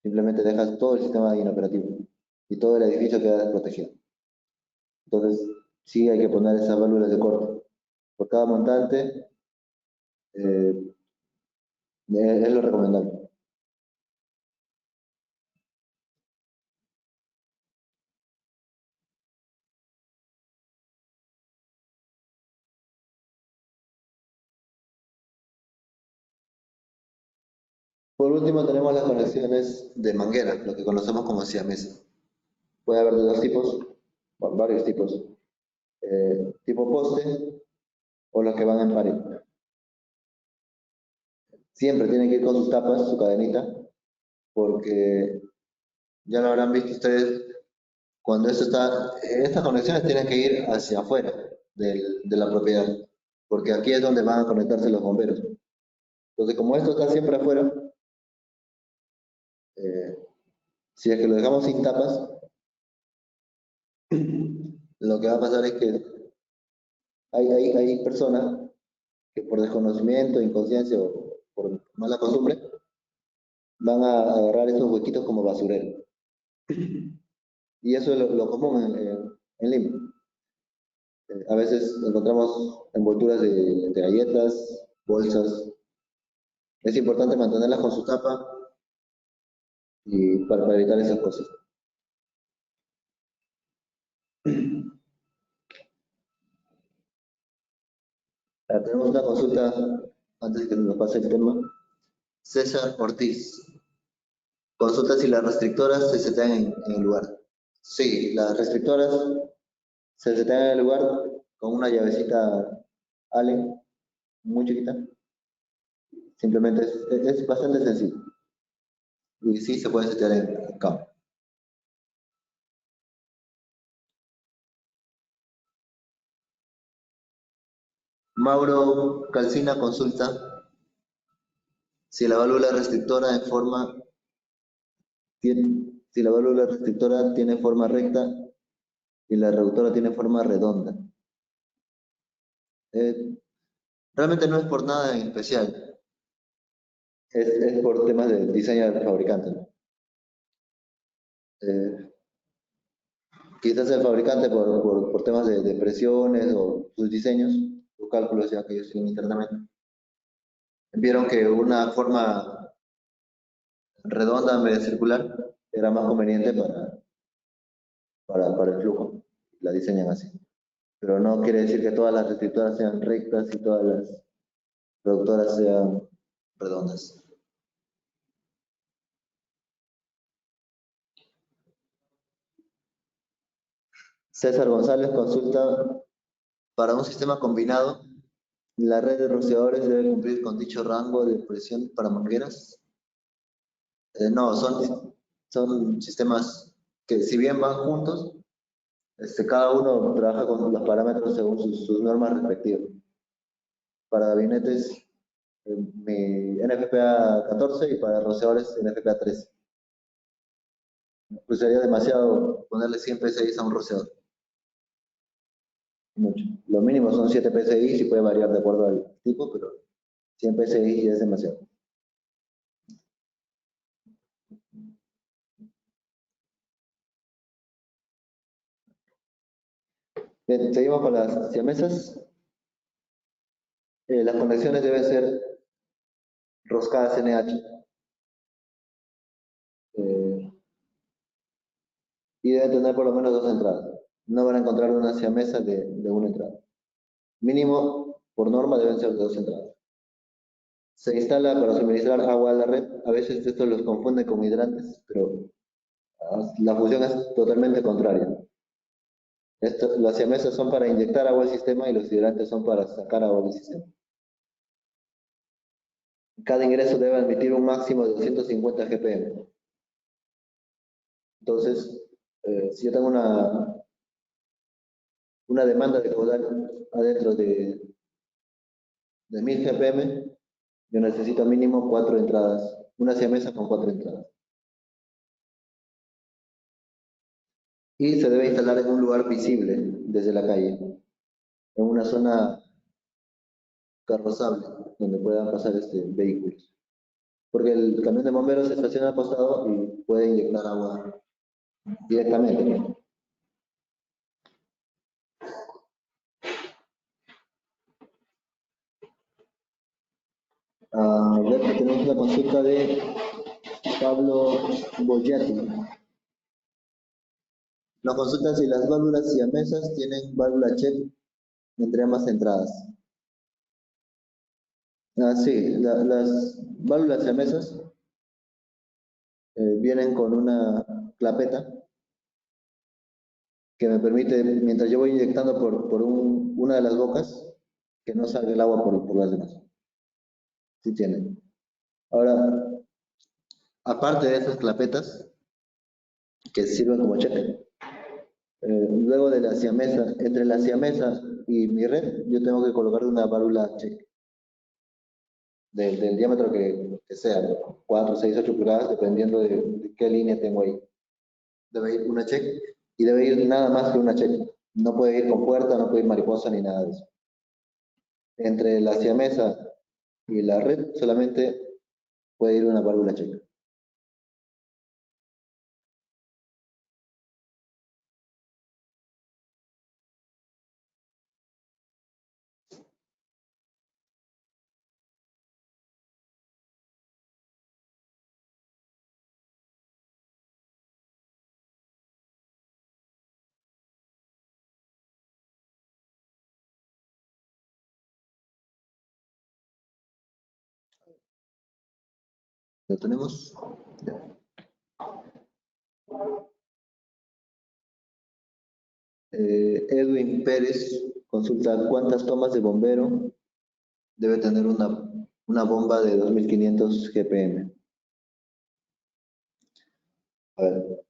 Speaker 2: simplemente dejas todo el sistema inoperativo y todo el edificio queda desprotegido. Entonces, sí hay que poner esas válvulas de corte. Por cada montante es lo recomendable. Por último, tenemos las conexiones de manguera, lo que conocemos como siameses. Puede haber de dos tipos. varios tipos. Tipo poste o los que van en pared. Siempre tienen que ir con sus tapas, su cadenita, porque ya lo habrán visto ustedes, cuando estas conexiones tienen que ir hacia afuera de la propiedad, porque aquí es donde van a conectarse los bomberos. Entonces, como esto está siempre afuera, si es que lo dejamos sin tapas, lo que va a pasar es que hay personas que por desconocimiento, inconsciencia o por mala costumbre, van a agarrar esos huequitos como basurero. Y eso es lo común en Lima. A veces encontramos envolturas de galletas, bolsas. Es importante mantenerlas con su tapa y para evitar esas cosas. Tenemos una consulta antes de que nos pase el tema. César Ortiz. Consulta si las restrictoras se setean en el lugar. Sí, las restrictoras se setean en el lugar con una llavecita Allen, muy chiquita. Simplemente es bastante sencillo. Y sí se puede setear en campo. Mauro Calcina consulta si la válvula restrictora si la válvula restrictora tiene forma recta y la reductora tiene forma redonda. Realmente no es por nada en especial, es por temas de diseño del fabricante, ¿no? Quizás el fabricante por temas de presiones o sus diseños, sus cálculos ya que ellos tienen internamente, vieron que una forma redonda en vez de circular era más conveniente para el flujo. La diseñan así. Pero no quiere decir que todas las restrictoras sean rectas y todas las productoras sean redondas. César González consulta, para un sistema combinado, ¿la red de rociadores debe cumplir con dicho rango de presión para mangueras? No, son sistemas que si bien van juntos, cada uno trabaja con los parámetros según sus normas respectivas. Para gabinetes, mi NFPA 14 y para rociadores NFPA 13. Pues sería demasiado ponerle 100 PSI a un rociador. Mucho. Lo mínimo son 7 PSI, si puede variar de acuerdo al tipo, pero 100 PSI ya es demasiado. Bien, seguimos con las siamesas. Las conexiones deben ser roscadas NH. Y deben tener por lo menos 2 entradas. No van a encontrar una siamesa de una entrada. Mínimo, por norma, deben ser de 2 entradas. Se instala para suministrar agua a la red. A veces esto los confunde con hidrantes, pero la función es totalmente contraria. Las siamesas son para inyectar agua al sistema y los hidrantes son para sacar agua del sistema. Cada ingreso debe admitir un máximo de 250 GPM. Entonces, si yo tengo una demanda de caudal adentro de 1000 GPM, yo necesito mínimo 4 entradas, una siamesa con 4 entradas. Y se debe instalar en un lugar visible desde la calle, en una zona carrozable, donde puedan pasar vehículos. Porque el camión de bomberos se estaciona al costado y puede inyectar agua directamente. Tenemos una consulta de Pablo Boyati. Nos consulta si las válvulas siamesas tienen válvula check entre ambas entradas. Sí, las válvulas siamesas vienen con una clapeta que me permite, mientras yo voy inyectando por una de las bocas, que no salga el agua por las demás. Sí tiene. Ahora, aparte de esas clapetas, que sirven como cheque, luego de la siamesa, entre la siamesa y mi red, yo tengo que colocar una válvula check del diámetro que sea, 4, 6, 8 pulgadas, dependiendo de qué línea tengo ahí. Debe ir una check y debe ir nada más que una check. No puede ir con puerta, no puede ir mariposa ni nada de eso. Entre la siamesa y la red solamente puede ir una válvula check. ¿Lo tenemos? Ya. Edwin Pérez consulta cuántas tomas de bombero debe tener una bomba de 2500 GPM. A ver,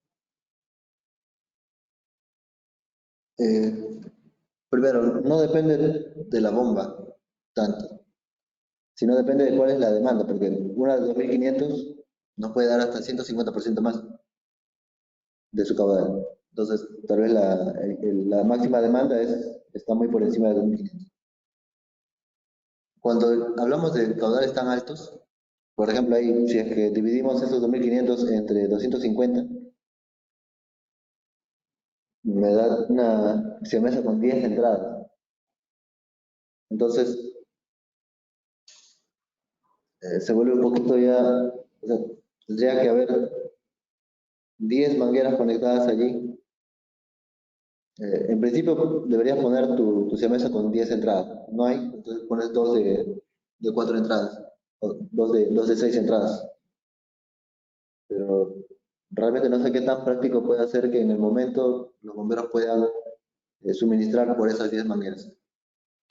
Speaker 2: eh, primero, no depende de la bomba tanto, sino depende de cuál es la demanda, porque una de 2500 nos puede dar hasta 150% más de su caudal. Entonces, tal vez la máxima demanda está muy por encima de 2500. Cuando hablamos de caudales tan altos, por ejemplo, ahí, si es que dividimos esos 2500 entre 250, me da una siamesa con 10 entradas. Entonces, se vuelve un poquito ya, o sea, tendría que haber 10 mangueras conectadas allí. En principio deberías poner tu siamesa con 10 entradas. No hay, entonces pones dos de 4 entradas, o dos de 6 entradas. Pero realmente no sé qué tan práctico puede hacer que en el momento los bomberos puedan suministrar por esas 10 mangueras.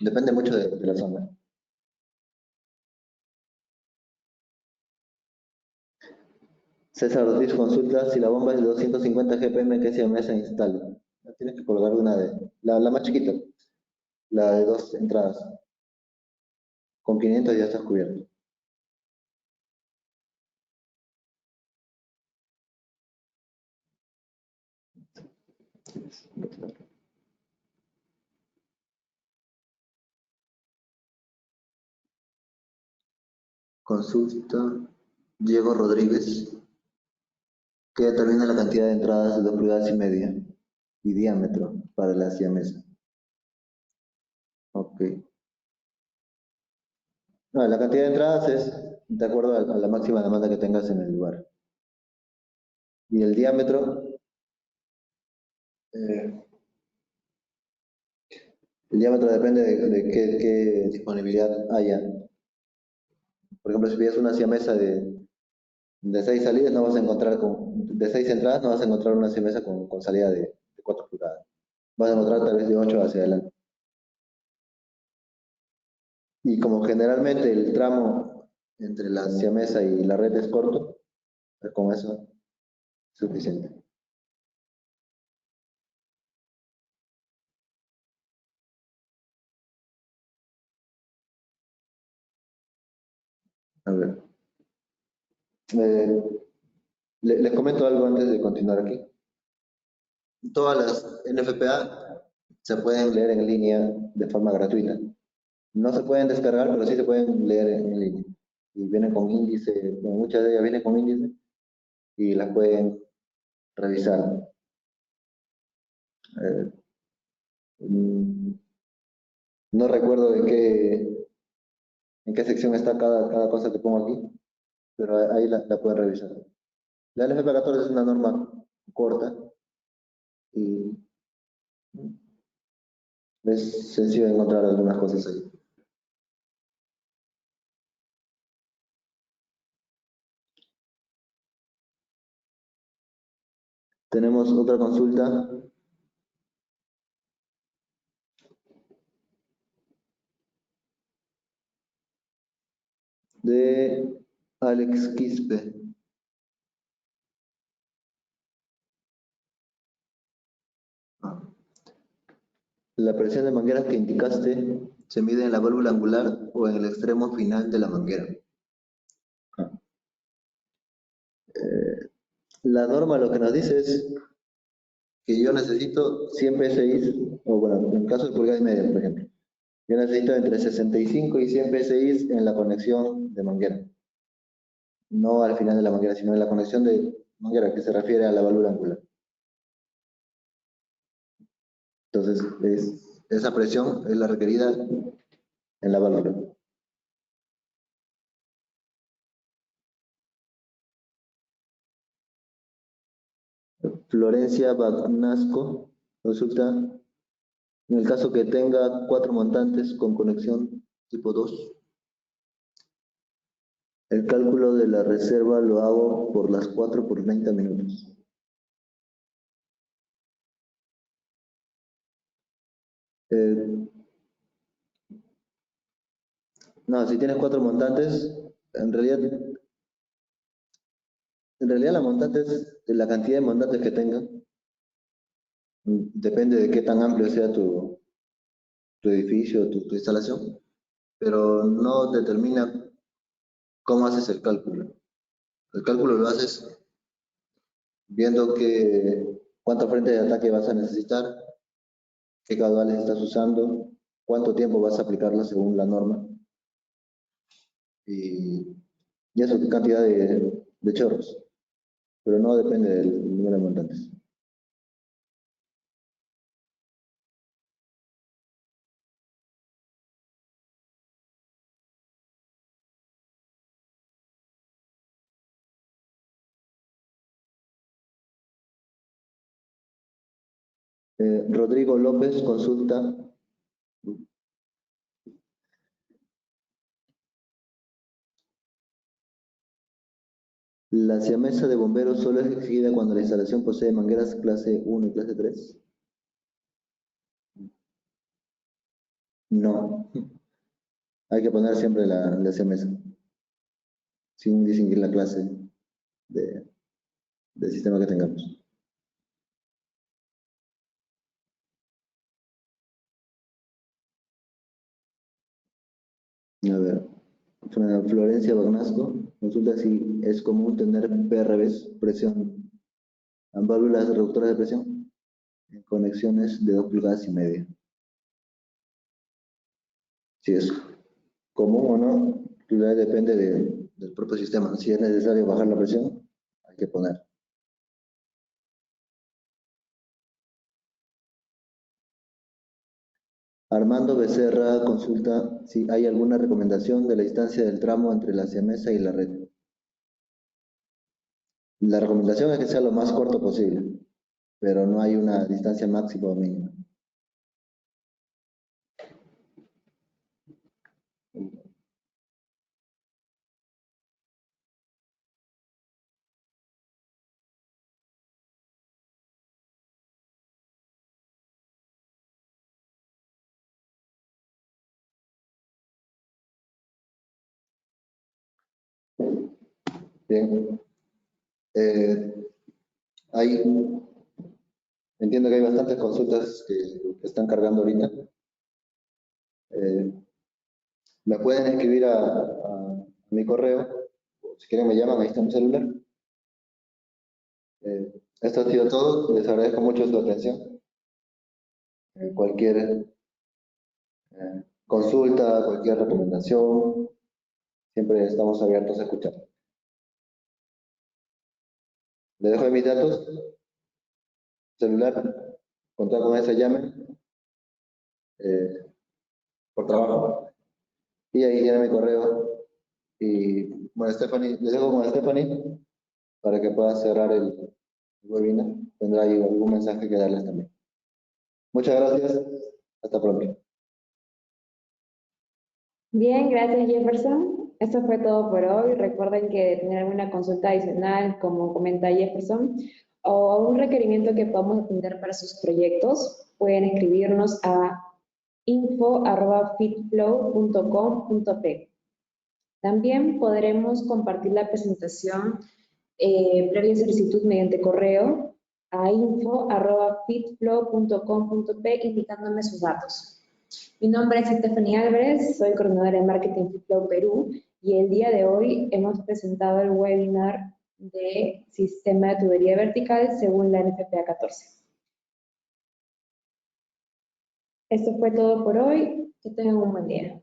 Speaker 2: Depende mucho de la zona. César Ortiz consulta si la bomba es de 250 GPM, ¿qué siamesa instala? Tienes que colgar una la más chiquita, la de 2 entradas. Con 500 ya estás cubierto. Consulta Diego Rodríguez, que determina la cantidad de entradas de 2 pulgadas y media y diámetro para la siamesa. Ok. No, la cantidad de entradas es de acuerdo a la máxima demanda que tengas en el lugar. Y el diámetro, eh, el diámetro depende de qué disponibilidad haya. Por ejemplo, si pides una siamesa de 6 salidas, no vas a encontrar de 6 entradas, no vas a encontrar una siamesa con salida de 4 pulgadas. Vas a encontrar tal vez de 8 hacia adelante. Y como generalmente el tramo entre la siamesa y la red es corto, pues con eso es suficiente. A ver. Eh, les comento algo antes de continuar aquí. Todas las NFPA se pueden leer en línea de forma gratuita. No se pueden descargar, pero sí se pueden leer en línea. Y vienen con índice, bueno, muchas de ellas vienen con índice y las pueden revisar. Eh, mm, no recuerdo en qué sección está cada cosa que pongo aquí, pero ahí la pueden revisar. La NFPA 14 es una norma corta y es sencillo encontrar algunas cosas ahí. Tenemos otra consulta de Alex Quispe. La presión de mangueras que indicaste se mide en la válvula angular o en el extremo final de la manguera. La norma lo que nos dice es que yo necesito 100 PSI, o bueno, en el caso de pulgada y media, por ejemplo. Yo necesito entre 65 y 100 PSI en la conexión de manguera. No al final de la manguera, sino en la conexión de manguera, que se refiere a la válvula angular. Entonces, esa presión es la requerida en la válvula. Florencia Bagnasco consulta, en el caso que tenga 4 montantes con conexión tipo 2, el cálculo de la reserva lo hago por las 4 por 30 minutos. No, si tienes 4 montantes, en realidad la montante es la cantidad de montantes que tenga. Depende de qué tan amplio sea tu edificio, tu instalación, pero no determina cómo haces el cálculo. El cálculo lo haces viendo cuánto frente de ataque vas a necesitar, qué caudales estás usando, cuánto tiempo vas a aplicarla según la norma, y eso, qué cantidad de chorros, pero no depende del número de montantes. Rodrigo López consulta. ¿La siamesa de bomberos solo es exigida cuando la instalación posee mangueras clase 1 y clase 3? No. Hay que poner siempre la siamesa, sin distinguir la clase del sistema que tengamos. A ver, Florencia Bagnasco consulta si es común tener PRBs, presión, válvulas reductoras de presión, en conexiones de 2 pulgadas y media. Si es común o no, depende del propio sistema. Si es necesario bajar la presión, hay que poner. Armando Becerra consulta si hay alguna recomendación de la distancia del tramo entre la siamesa y la red. La recomendación es que sea lo más corto posible, pero no hay una distancia máxima o mínima. Bien. Entiendo que hay bastantes consultas que están cargando ahorita. Me pueden escribir a mi correo, si quieren me llaman, ahí está mi celular. Esto ha sido todo, les agradezco mucho su atención. Cualquier consulta, cualquier recomendación, siempre estamos abiertos a escuchar. Les dejo mis datos, celular, contar con ese llame por trabajo, y ahí tiene mi correo. Y bueno, Stephanie, les dejo con Stephanie para que pueda cerrar el webinar. Tendrá ahí algún mensaje que darles también. Muchas gracias. Hasta pronto.
Speaker 1: Bien, gracias Jefferson. Eso fue todo por hoy. Recuerden que de tener alguna consulta adicional, como comenta Jefferson, o un requerimiento que podamos atender para sus proyectos, pueden escribirnos a info@fitflow.com.p. También podremos compartir la presentación previa solicitud mediante correo a info@fitflow.com.p indicándome sus datos. Mi nombre es Stephanie Álvarez, soy coordinadora de Marketing Fitflow Perú y el día de hoy hemos presentado el webinar de Sistema de Tubería Vertical según la NFPA 14. Esto fue todo por hoy. Que tengan un buen día.